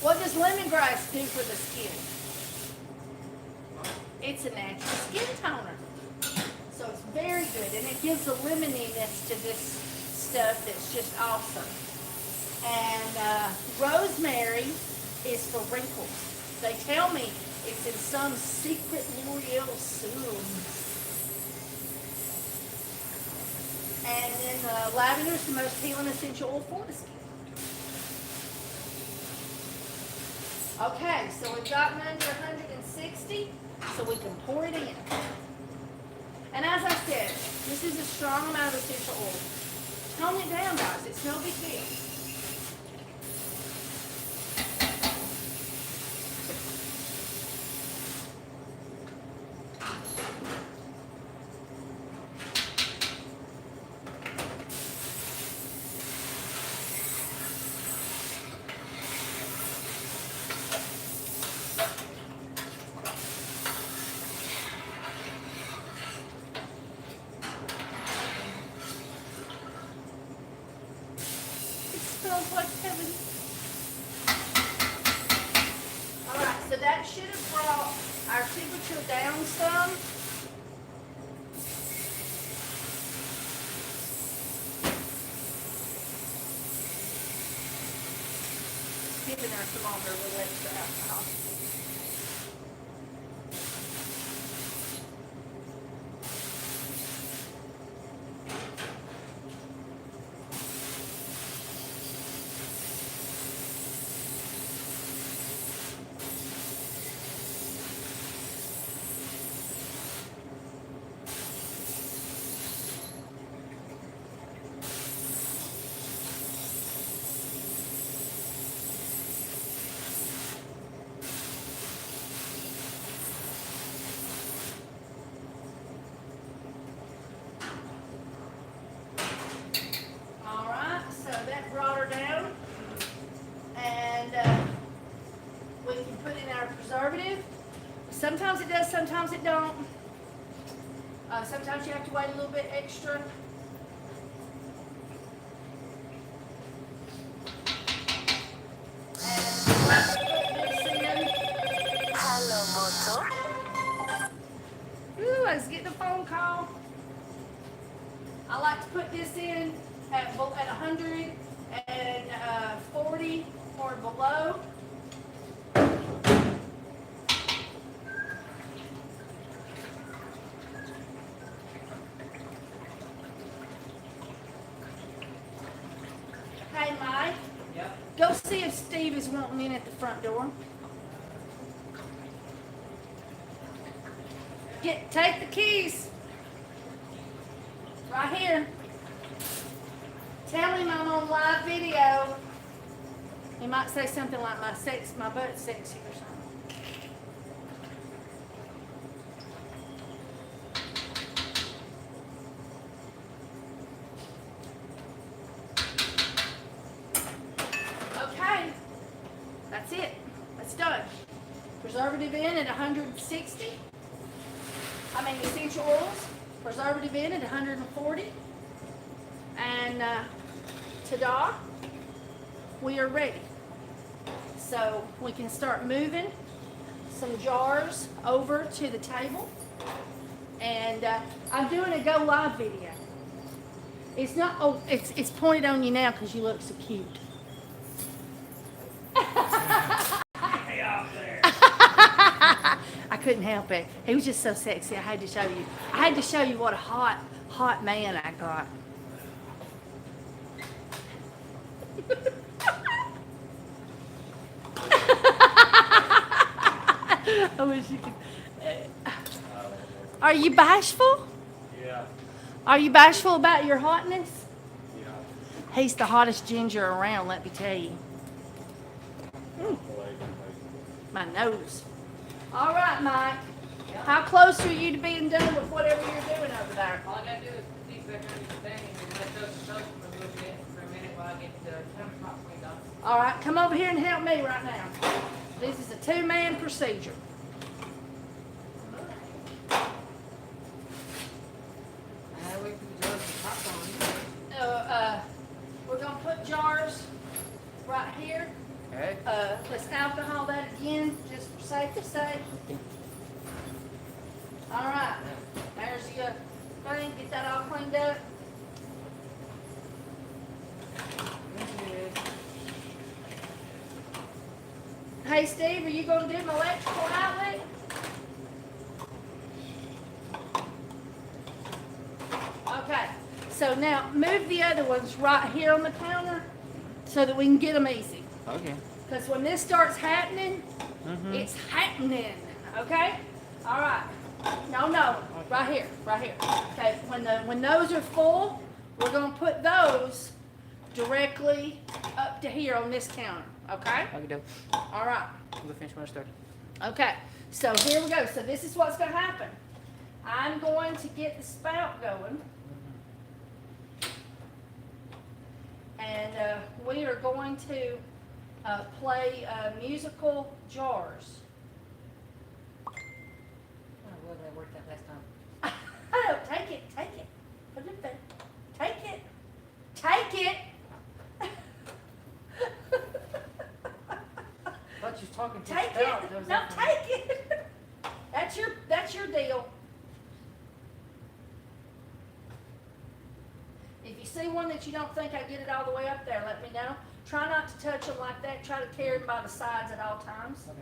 A: What does lemongrass do for the skin? It's a natural skin toner. So it's very good, and it gives a lemoniness to this stuff that's just awesome. And rosemary is for wrinkles. They tell me it's in some secret L'Oreal serum. And then lavender is the most healing essential oil for the skin. Okay, so we've gotten under 160, so we can pour it in. And as I said, this is a strong amount of essential oil. Tone it down, guys. It's no big deal. Smells like heaven. Alright, so that should have brought our temperature down some. Giving our thermometer a little extra alcohol. Down, and we can put in our preservative. Sometimes it does, sometimes it don't. Sometimes you have to wait a little bit extra. And let's put this in.
C: Hello, Moto.
A: Ooh, I was getting a phone call. I like to put this in at 140 or below. see if Steve is wanting in at the front door. Take the keys. Right here. Tell him I'm on live video. He might say something like my butt's sexy or something. Okay. That's it. That's done. Preservative in at 160. Essential oils. Preservative in at 140. And ta-da, we are ready. So we can start moving some jars over to the table. And I'm doing a go live video. It's not, oh, it's pointed on you now because you look so cute.
B: Hey, out there.
A: I couldn't help it. He was just so sexy. I had to show you. I had to show you what a hot man I got. I wish you could. Are you bashful?
D: Yeah.
A: Are you bashful about your hotness?
D: Yeah.
A: He's the hottest ginger around, let me tell you. My nose. All right, Mike. How close are you to being done with whatever you're doing over there?
B: All I gotta do is keep back understanding and let those soak for a little bit for a minute while I get the countertop cleaned off.
A: All right, come over here and help me right now. This is a two-man procedure.
B: I wait for the jars to pop on.
A: We're gonna put jars right here.
B: Okay.
A: Let's alcohol that again, just for safety's sake. All right, there's your thing. Get that all cleaned up. Hey, Steve, are you gonna do my electrical outlet? Okay, so now move the other ones right here on the counter so that we can get them easy.
B: Okay.
A: Because when this starts happening, it's happening, okay? All right. No, right here. Okay, when those are full, we're gonna put those directly up to here on this counter, okay?
B: Okay, doke.
A: All right.
B: We'll finish when I start.
A: Okay, so here we go. So this is what's gonna happen. I'm going to get the spout going. And we are going to play musical jars.
B: Oh, well, that worked out last time.
A: Oh, take it. Put it there. Take it.
B: Thought you was talking to
A: Take
B: yourself.
A: it.
B: There was
A: No,
B: nothing.
A: take it. That's your deal. If you see one that you don't think I get it all the way up there, let me know. Try not to touch them like that. Try to carry them by the sides at all times.
B: Okay.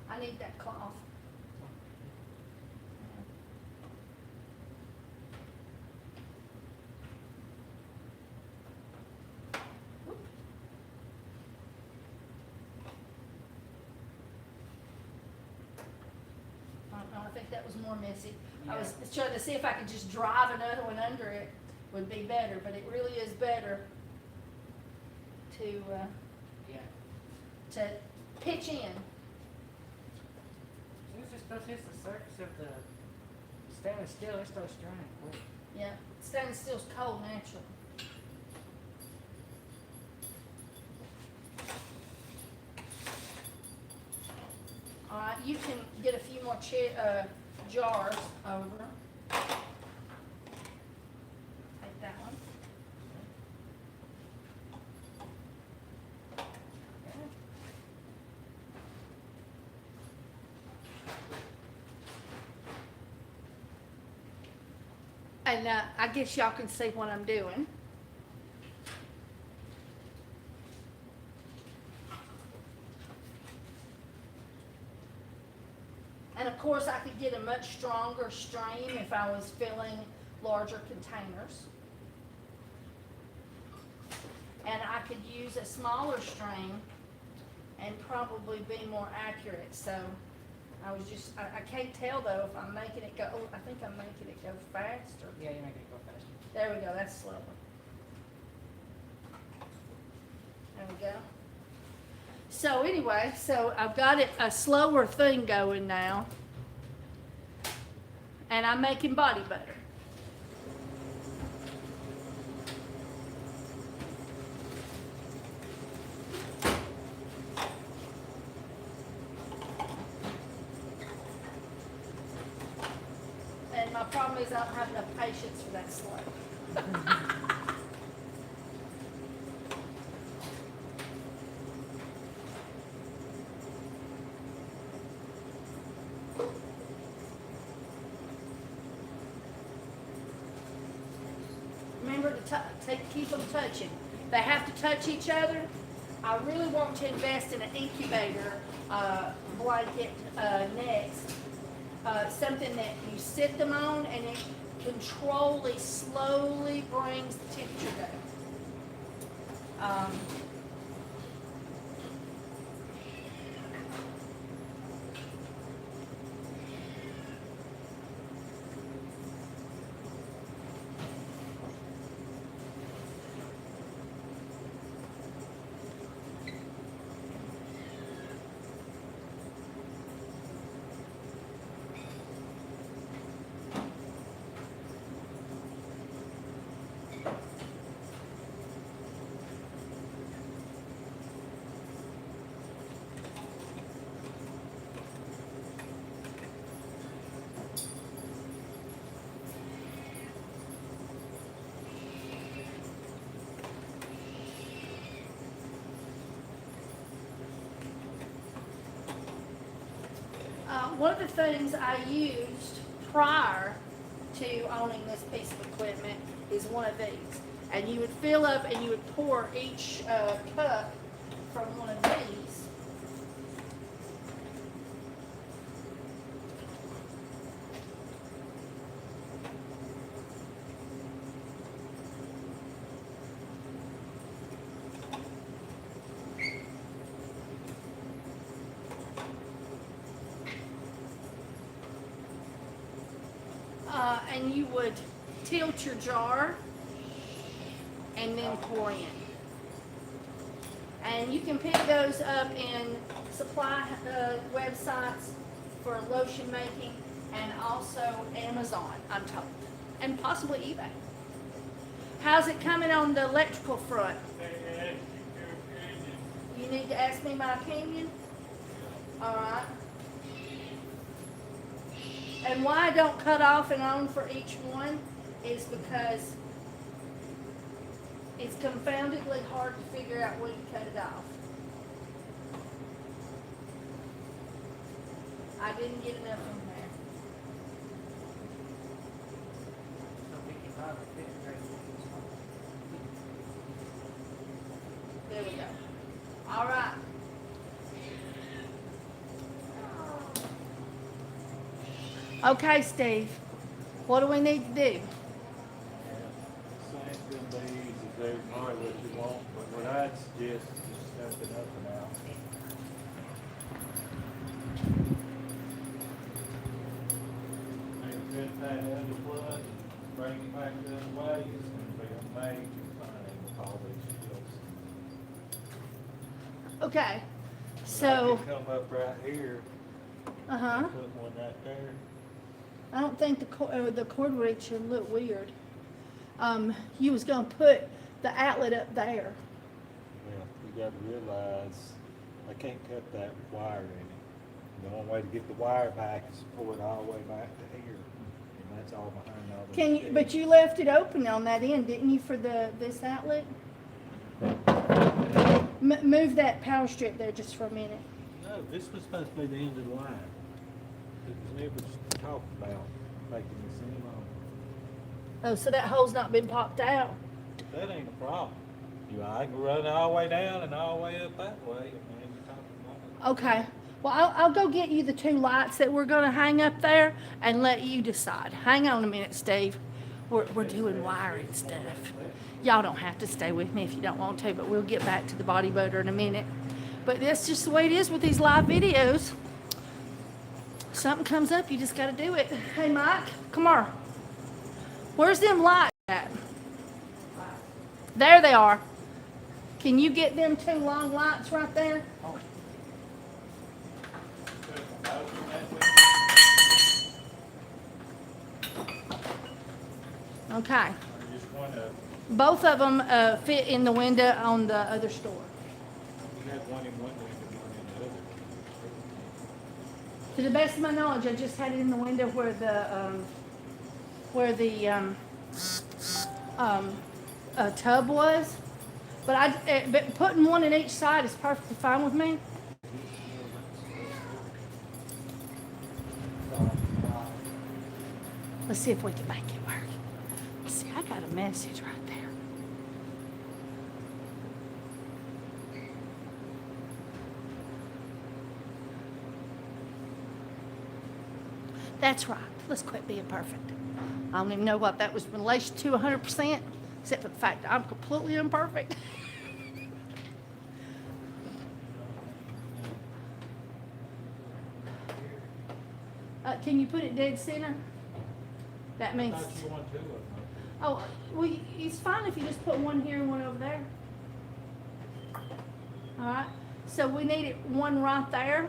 A: I need that cloth. I don't know, I think that was more messy. I was trying to see if I could just drive another one under it would be better, but it really is better to
B: Yeah.
A: to pitch in.
B: As soon as it stuff hits the surface of the stainless steel, it starts drying quick.
A: Yeah, stainless steel's cold naturally. All right, you can get a few more jars over. Take that one. And I guess y'all can see what I'm doing. And of course, I could get a much stronger stream if I was filling larger containers. And I could use a smaller stream and probably be more accurate. So I can't tell though if I'm making it go, I think I'm making it go faster.
B: Yeah, you're making it go faster.
A: There we go, that's slower. There we go. So anyway, so I've got it a slower thing going now. And I'm making body butter. And my problem is I don't have enough patience for that slow. Remember to keep them touching. They have to touch each other. I really want to invest in an incubator blanket next. Something that you sit them on and it controllably, slowly brings the temperature down. One of the things I used prior to owning this piece of equipment is one of these. And you would fill up and you would pour each cup from one of these. And you would tilt your jar and then pour in. And you can pick those up in supply websites for lotion making and also Amazon, I'm told, and possibly eBay. How's it coming on the electrical front? You need to ask me my opinion? All right. And why I don't cut off and on for each one is because it's confoundedly hard to figure out when to cut it off. I didn't get enough in there.
B: So 55 or 50, right?
A: There we go. All right. Okay, Steve. What do we need to do?
D: Same's gonna be easy to do, probably what you want, but what I'd suggest is just step it up and out. Maybe fit that underfoot, bring it back the other way, it's gonna be a major thing with all these skills.
A: Okay.
D: I
A: So,
D: could come up right here,
A: uh-huh.
D: put one right there.
A: I don't think the cord reach would look weird. You was gonna put the outlet up there.
D: Well, you gotta realize, I can't cut that wire in it. The only way to get the wire back is to pull it all the way back to here, and that's all behind all those.
A: Can you, but you left it open on that end, didn't you, for this outlet? Move that power strip there just for a minute.
D: No, this was supposed to be the end of the line. It was never talked about making this any longer.
A: Oh, so that hole's not been popped out?
D: That ain't a problem. I can run it all the way down and all the way up that way, and then you're talking about it.
A: Okay. Well, I'll go get you the 2 lights that we're gonna hang up there and let you decide. Hang on a minute, Steve. We're doing wiring stuff. Y'all don't have to stay with me if you don't want to, but we'll get back to the bodybuilder in a minute. But that's just the way it is with these live videos. Something comes up, you just gotta do it. Hey, Mike, come on. Where's them lights at? There they are. Can you get them 2 long lights right there? Okay.
D: Just one of,
A: Both of them fit in the window on the other store.
D: you had one in one window, one in the other.
A: To the best of my knowledge, I just had it in the window where the tub was. But putting one in each side is perfectly fine with me. Let's see if we can make it work. See, I got a message right there. That's right. Let's quit being perfect. I don't even know what that was in relation to 100%, except for the fact that I'm completely imperfect. Can you put it dead center? That
D: I
A: means.
D: thought you wanted 2 of them.
A: Oh, well, it's fine if you just put one here and one over there. All right. So we need it one right there.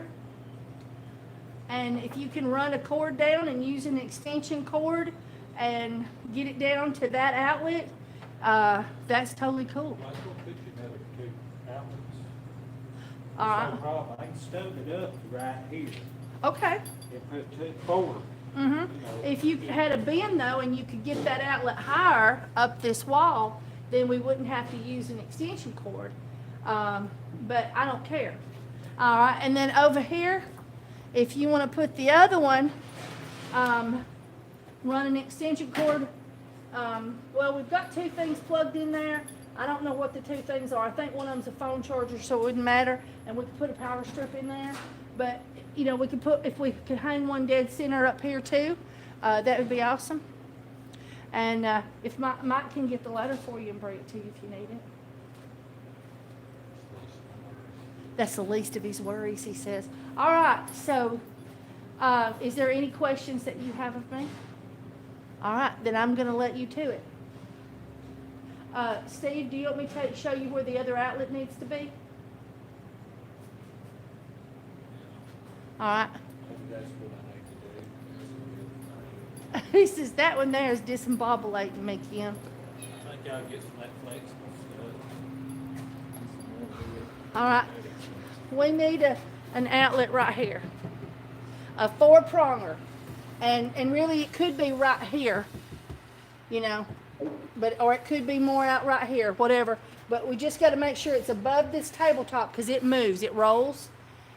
A: And if you can run a cord down and use an extension cord and get it down to that outlet, that's totally cool.
D: Well, I will put you another 2 outlets.
A: All
D: There's
A: right.
D: no problem, I can stow it up right here,
A: Okay.
D: and put 4.
A: Mm-hmm. If you had a bin though, and you could get that outlet higher up this wall, then we wouldn't have to use an extension cord. But I don't care. All right, and then over here, if you want to put the other one, run an extension cord. Well, we've got 2 things plugged in there. I don't know what the 2 things are. I think one of them's a phone charger, so it wouldn't matter. And we could put a power strip in there. But, you know, we could put, if we could hang one dead center up here too, that would be awesome. And if Mike can get the letter for you and bring it to you if you need it. That's the least of his worries, he says. All right, so is there any questions that you have of me? All right, then I'm going to let you to it. Steve, do you want me to show you where the other outlet needs to be? All right.
D: Maybe that's what I need to do.
A: He says that one there is discombobulating me, Kim.
D: I think I'll get some of that flexible stuff.
A: All right. We need an outlet right here. A 4-pronger. And really it could be right here, you know, or it could be more out right here, whatever. But we just got to make sure it's above this tabletop because it moves, it rolls.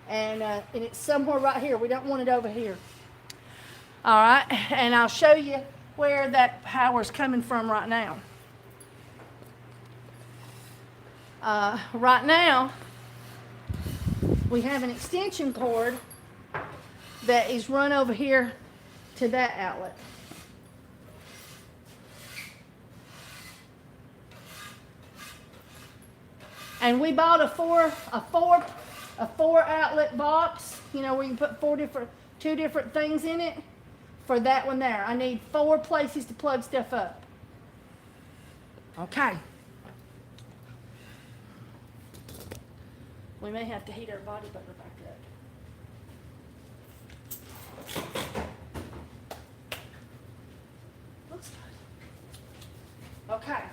A: And it's somewhere right here. We don't want it over here. All right, and I'll show you where that power's coming from right now. Right now, we have an extension cord that is run over here to that outlet. And we bought a four outlet box, you know, where you can put 2 different things in it for that one there. I need 4 places to plug stuff up. Okay. We may have to heat our body butter back up. Looks good. Okay.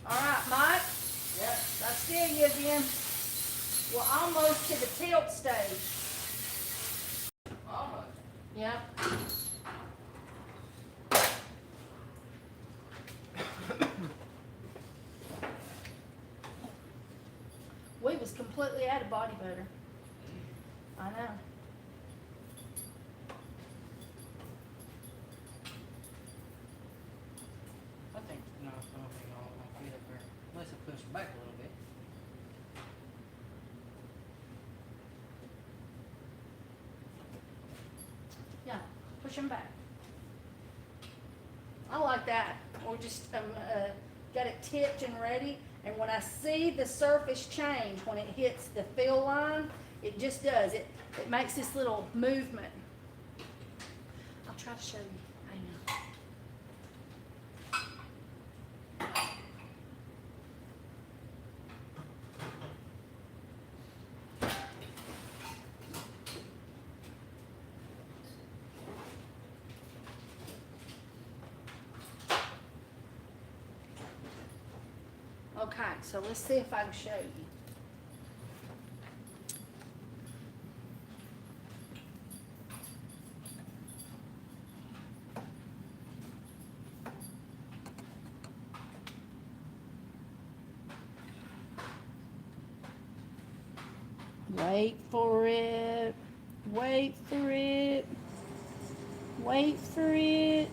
A: All right, Mike. Yep. I see you again. We're almost to the tilt stage.
B: Almost.
A: Yep. We was completely out of body butter. I know.
B: I think, no, it's gonna be all like fit up there, unless it pushes back a little bit.
A: pushing back. I like that. Or just got it tipped and ready. And when I see the surface change, when it hits the fill line, it just does. It makes this little movement. I'll try to show you. Hang on. Okay, so let's see if I can show you. Wait for it, wait for it, wait for it.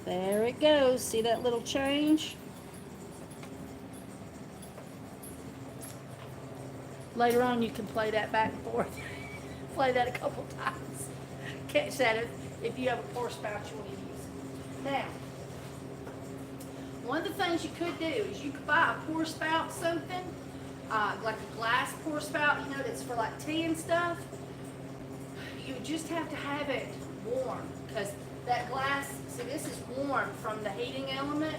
A: There it goes. See that little change? Later on, you can play that back and forth. Play that a couple times. Catch that if you have a pour spout you want to use. Now, one of the things you could do is you could buy a pour spout something, like a glass pour spout, you know, that's for like tea and stuff. You just have to have it warm because that glass, see this is warm from the heating element,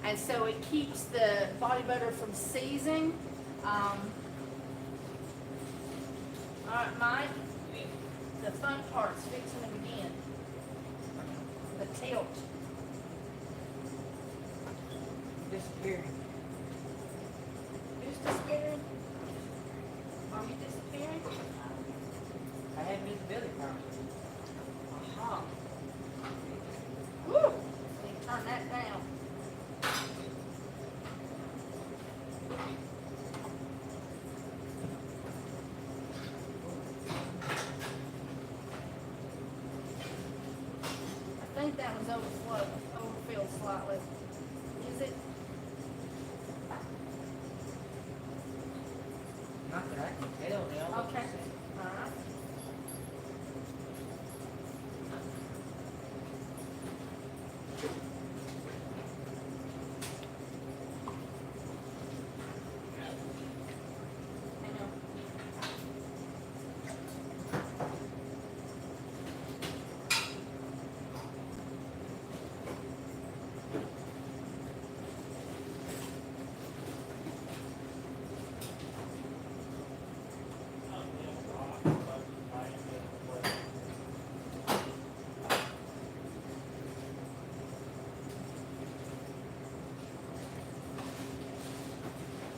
A: and so it keeps the body butter from seizing. All right, Mike, the fun part's fixing to begin. The tilt.
B: Disappearing.
A: Who's disappearing? Are you disappearing?
B: I had visibility problems.
A: Aha. Woo! Need to turn that down. I think that was overfilled slightly. Is it?
B: Not that I can tell now.
A: Okay. All right. Hang on.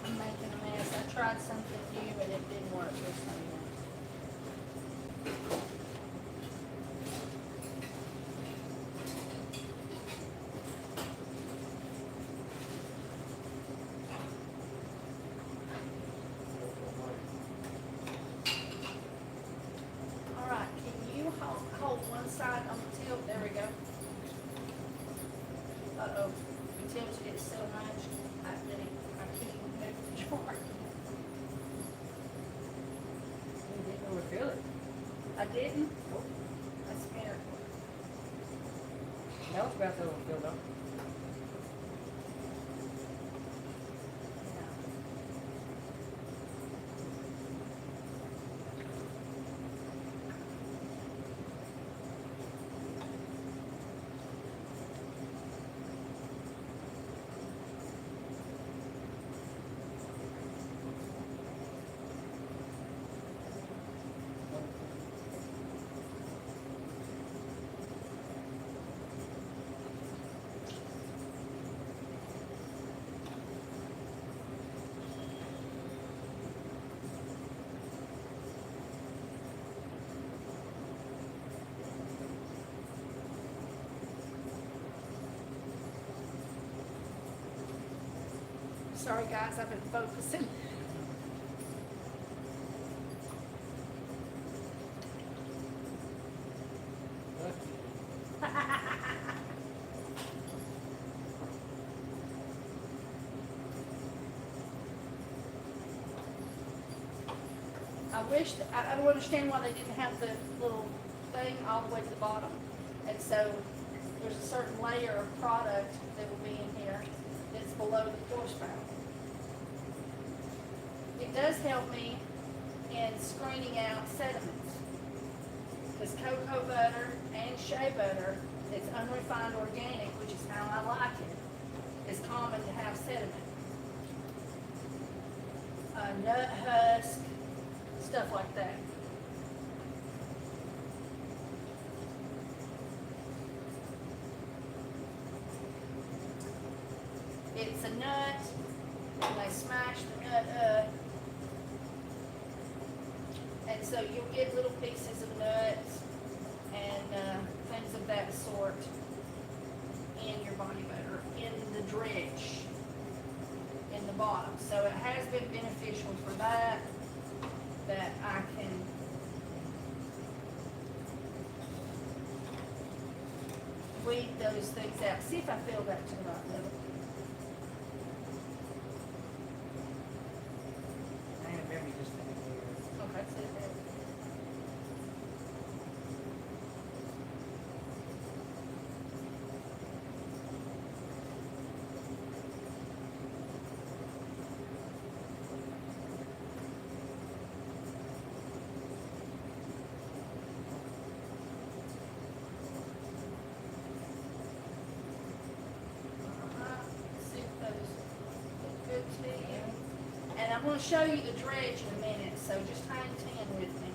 A: I'm making a mess. I tried something new and it didn't work this time. All right, can you hold one side on the tilt? There we go. Uh-oh, you tilted it so much, I can't even move the jar.
B: You didn't overfill it.
A: I didn't? That's a miracle.
B: That was about to overfill though.
A: Sorry guys, I've been focusing. I wish, I don't understand why they didn't have the little thing all the way to the bottom. And so there's a certain layer of product that will be in here that's below the core spout. It does help me in screening out sediments. Because cocoa butter and shea butter, it's unrefined organic, which is how I like it, is common to have sediment. Nut husk, stuff like that. It's a nut, and they smash the nut up. And so you'll get little pieces of nuts and things of that sort in your body butter, in the dredge, in the bottom. So it has been beneficial for that I can weed those things out. See if I feel that to the right level.
B: I remember just thinking,
A: Okay, see if that. See if those look good to you. And I'm gonna show you the dredge in a minute, so just hang 10 with me.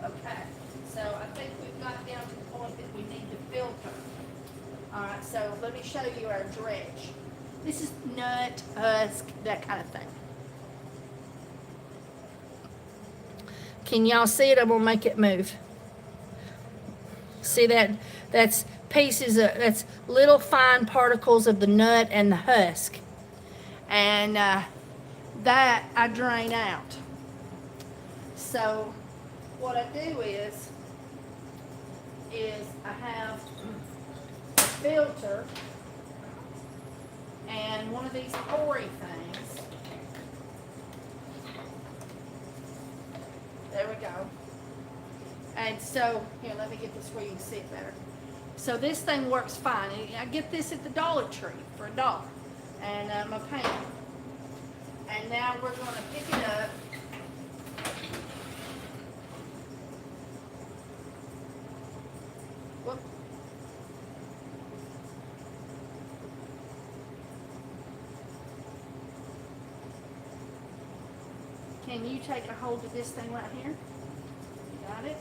A: Okay, so I think we've got down to the point that we need to filter. All right, so let me show you our dredge. This is nut, husk, that kind of thing. Can y'all see it? I'm gonna make it move. See that? That's pieces of, that's little fine particles of the nut and the husk. And that I drain out. So what I do is I have a filter and one of these pori things. There we go. And so, here, let me get this where you can see it better. So this thing works fine. And I get this at the Dollar Tree for $1. And my pan. And now we're going to pick it up. Whoop. Can you take a hold of this thing right here? You got it?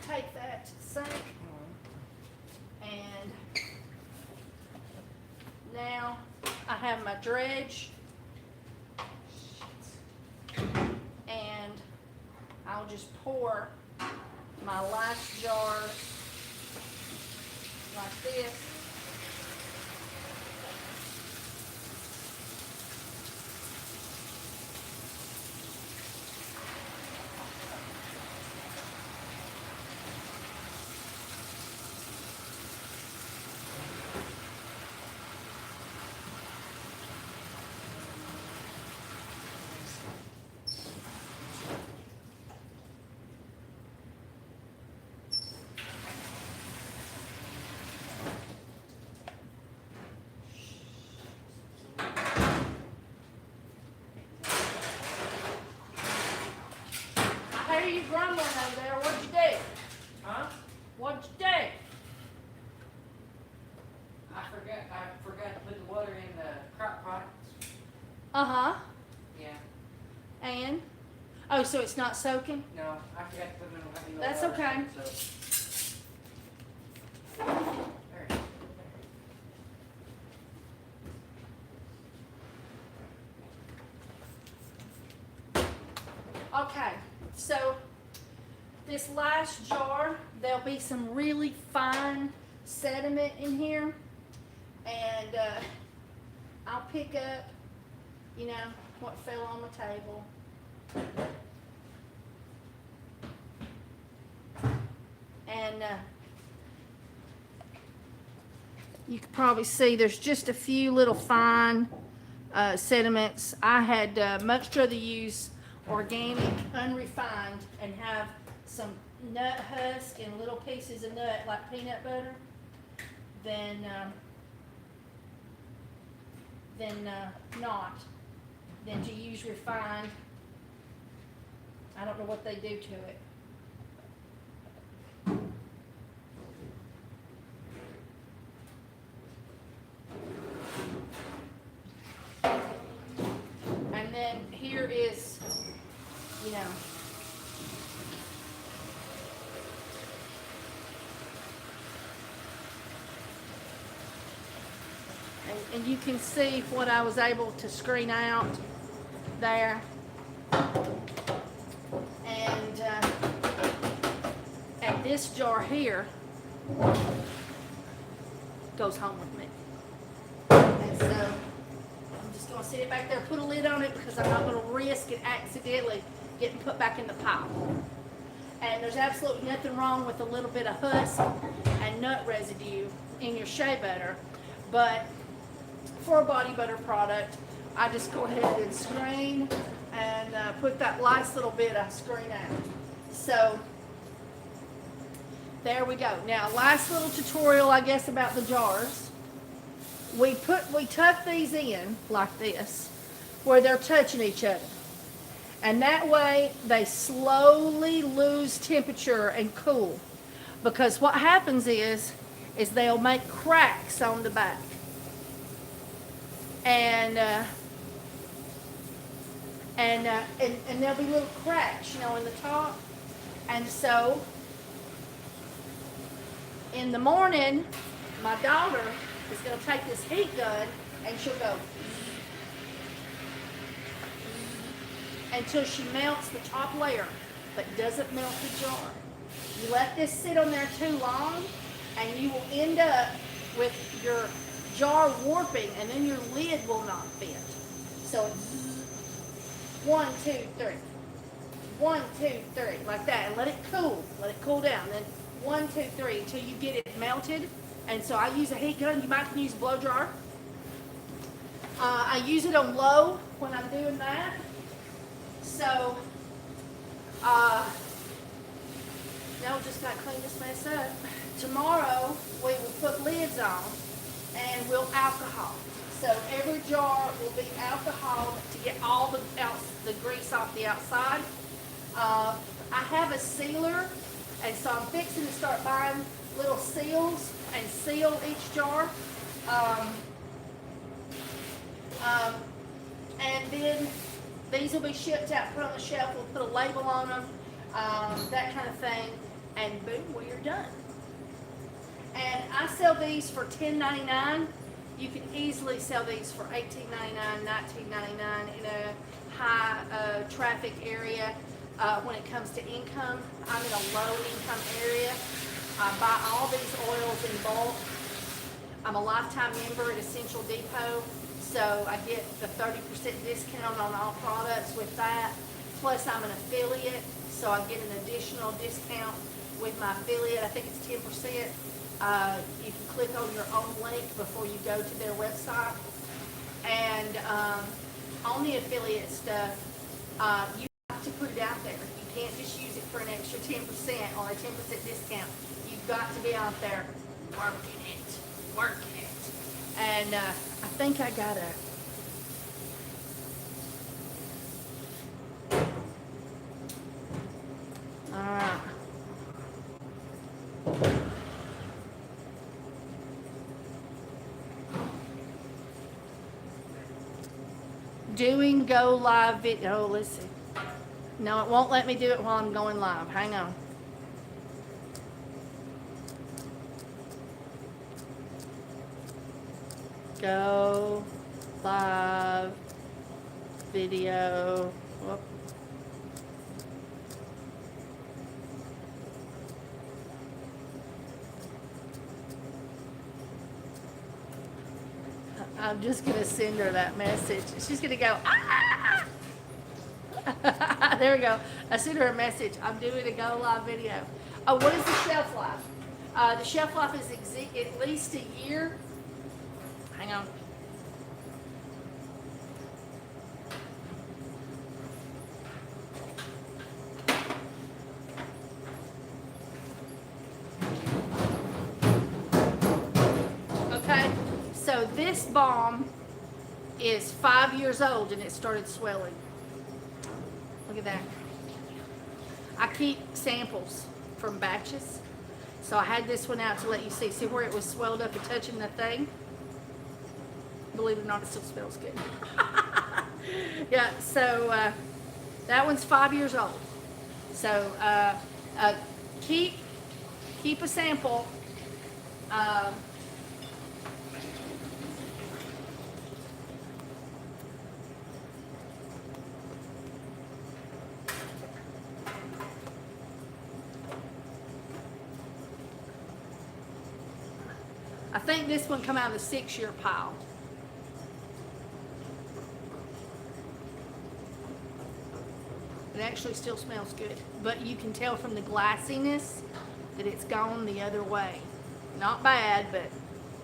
A: Take that to the sink. And now I have my dredge. And I'll just pour my lice jars like this. I hear you grumbling over there. What'd you do?
B: huh?
A: What'd you do?
B: I forgot to put the water in the crock pot.
A: Uh-huh.
B: Yeah.
A: And? Oh, so it's not soaking?
B: No, I forgot to put them in the
A: That's
B: water,
A: okay.
B: so. There it is.
A: Okay, so this last jar, there'll be some really fine sediment in here. And I'll pick up, you know, what fell on the table. And you can probably see there's just a few little fine sediments. I had much rather use organic, unrefined, and have some nut husk and little pieces of nut like peanut butter than not, than to use refined. I don't know what they do to it. And then here is, you know, and you can see what I was able to screen out there. And this jar here goes home with me. And so I'm just gonna sit it back there, put a lid on it because I'm not gonna risk it accidentally getting put back in the pile. And there's absolutely nothing wrong with a little bit of husk and nut residue in your shea butter, but for a body butter product, I just go ahead and screen and put that last little bit of screen out. So there we go. Now, last little tutorial, I guess, about the jars. We tuck these in like this, where they're touching each other. And that way, they slowly lose temperature and cool. Because what happens is they'll make cracks on the back. And there'll be little cracks, you know, in the top. And so, in the morning, my daughter is going to take this heat gun and she'll go until she melts the top layer, but doesn't melt the jar. You let this sit on there too long, and you will end up with your jar warping, and then your lid will not fit. So it's 1, 2, 3. 1, 2, 3, like that, and let it cool down. Then 1, 2, 3 until you get it melted. And so I use a heat gun. You might can use a blow dryer. I use it on low when I'm doing that. So now we're just gotta clean this mess up. Tomorrow we will put lids on and we'll alcohol. So every jar will be alcohol to get all the grease off the outside. I have a sealer, and so I'm fixing to start buying little seals and seal each jar. And then these will be shipped out, put on the shelf, we'll put a label on them, that kind of thing, and boom, we are done. And I sell these for $10.99. You can easily sell these for $18.99, $19.99 in a high traffic area. When it comes to income, I'm in a low income area. I buy all these oils in bulk. I'm a lifetime member at Essential Depot, so I get the 30% discount on all products with that. Plus I'm an affiliate, so I get an additional discount with my affiliate. I think it's 10%. You can click on your own link before you go to their website. And on the affiliate stuff, you have to put it out there. You can't just use it for an extra 10% or a 10% discount. You've got to be out there working it. And I think I got alright. Doing go live video. Oh, let's see. No, it won't let me do it while I'm going live. Hang on. Go live video. Whoop. I'm just gonna send her that message. She's gonna go, ah! There we go. I sent her a message. I'm doing a go live video. Oh, what is the shelf life? The shelf life is at least a year. Hang on. Okay, so this balm is 5 years old and it started swelling. Look at that. I keep samples from batches. So I had this one out to let you see. See where it was swelled up and touching the thing? Believe it or not, it still smells good. Yeah, so that one's 5 years old. So keep a sample. I think this one come out of the 6-year pile. It actually still smells good, but you can tell from the glassiness that it's gone the other way. Not bad, but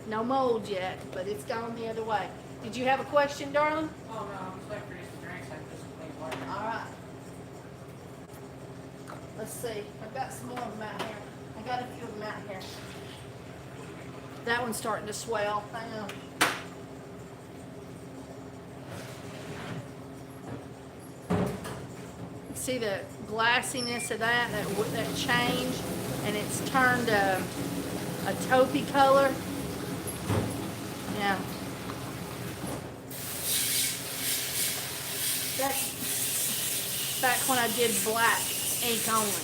A: no mold yet, but it's gone the other way. Did you have a question, darling?
B: Oh, no, I'm just waiting for these drinks, I can just clean water.
A: All right. Let's see. I've got some more of them out here. I got a few of them out here. That one's starting to swell. Hang on. See the glassiness of that change, and it's turned a taupey color. Yeah. That's back when I did black ink only.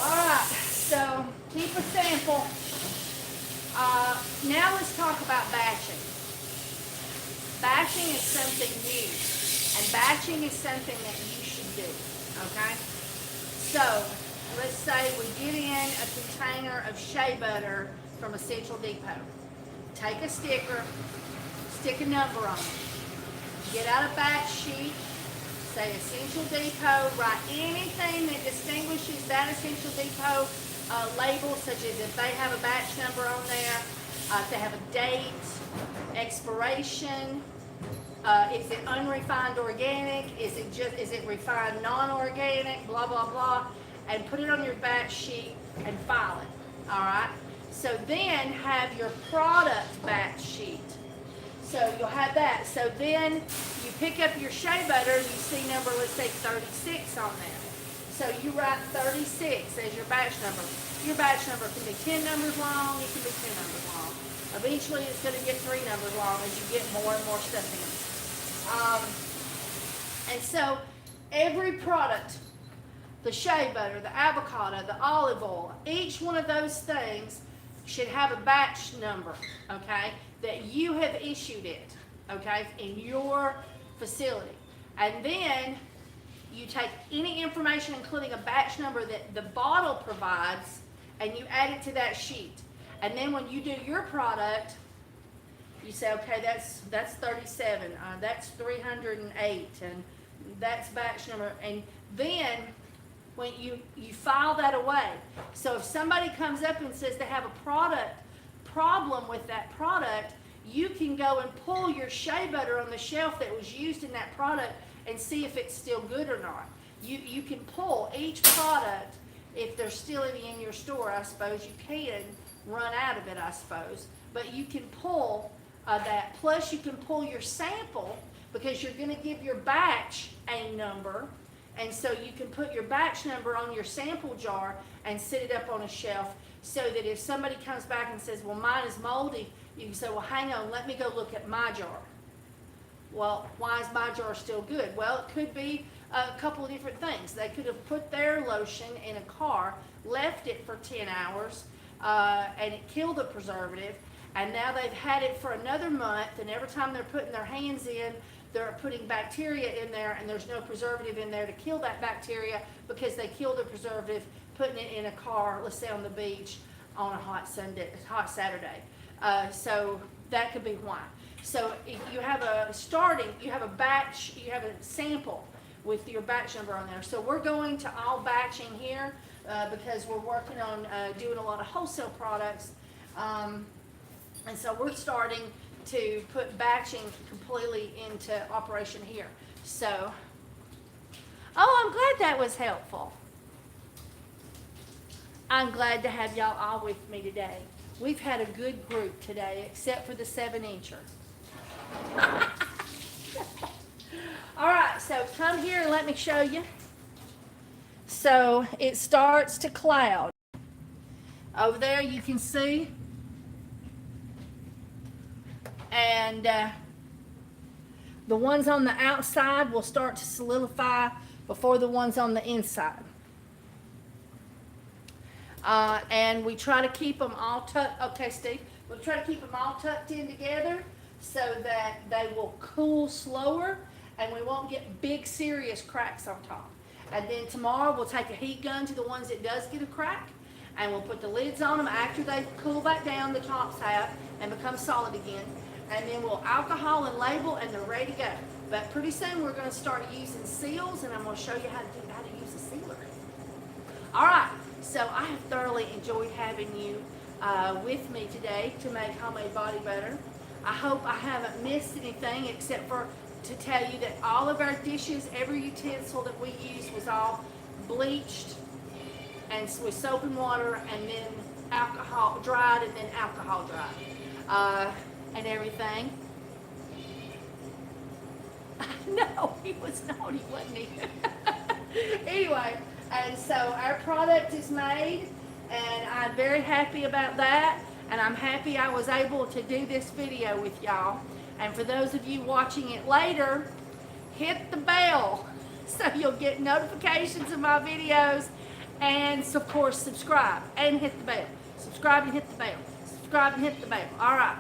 A: Alright, so keep a sample. Now let's talk about batching. Batching is something new. And batching is something that you should do, okay? So, let's say we get in a container of shea butter from Essential Depot. Take a sticker, stick a number on it. Get out a batch sheet, say Essential Depot, write anything that distinguishes that Essential Depot label, such as if they have a batch number on there, if they have a date, expiration, is it unrefined organic? Is it refined non-organic? Blah, blah, blah. And put it on your batch sheet and file it. All right? So then have your product batch sheet. So you'll have that. So then you pick up your shea butter and you see number, let's say 36 on there. So you write 36 as your batch number. Your batch number can be 10 numbers long, it can be 10 numbers long. Eventually it's going to get 3 numbers long as you get more and more stuff in. And so every product, the shea butter, the avocado, the olive oil, each one of those things should have a batch number, okay, that you have issued it, okay, in your facility. And then you take any information, including a batch number that the bottle provides, and you add it to that sheet. And then when you do your product, you say, okay, that's 37, that's 308, and that's batch number. And then when you file that away. So if somebody comes up and says they have a product problem with that product, you can go and pull your shea butter on the shelf that was used in that product and see if it's still good or not. You can pull each product, if there's still any in your store, I suppose you can run out of it, I suppose. But you can pull that. Plus you can pull your sample, because you're going to give your batch a number. And so you can put your batch number on your sample jar and set it up on a shelf, so that if somebody comes back and says, well, mine is moldy, you can say, well, hang on, let me go look at my jar. Well, why is my jar still good? Well, it could be a couple of different things. They could have put their lotion in a car, left it for 10 hours, and it killed the preservative, and now they've had it for another month, and every time they're putting their hands in, they're putting bacteria in there, and there's no preservative in there to kill that bacteria because they killed the preservative putting it in a car, let's say on the beach on a hot Saturday. So that could be why. So if you have you have a batch, you have a sample with your batch number on there. So we're going to all batching here because we're working on doing a lot of wholesale products. And so we're starting to put batching completely into operation here. So, oh, I'm glad that was helpful. I'm glad to have y'all all with me today. We've had a good group today, except for the 7-incher. All right, so come here and let me show you. So it starts to cloud. Over there you can see. And the ones on the outside will start to solidify before the ones on the inside. And we try to keep them all tucked, okay Steve, we'll try to keep them all tucked in together so that they will cool slower and we won't get big serious cracks on top. And then tomorrow we'll take a heat gun to the ones that does get a crack and we'll put the lids on them after they cool back down, the tops have, and become solid again. And then we'll alcohol and label and they're ready to go. But pretty soon we're going to start using seals and I'm going to show you how to use a sealer. All right, so I have thoroughly enjoyed having you with me today to make homemade body butter. I hope I haven't missed anything except for to tell you that all of our dishes, every utensil that we used was all bleached and with soap and water and then alcohol dried and then alcohol dried. And everything. No, he was naughty, wasn't he? Anyway, and so our product is made, and I'm very happy about that, and I'm happy I was able to do this video with y'all. And for those of you watching it later, hit the bell so you'll get notifications of my videos, and of course subscribe and hit the bell. Subscribe and hit the bell. Subscribe and hit the bell. All right.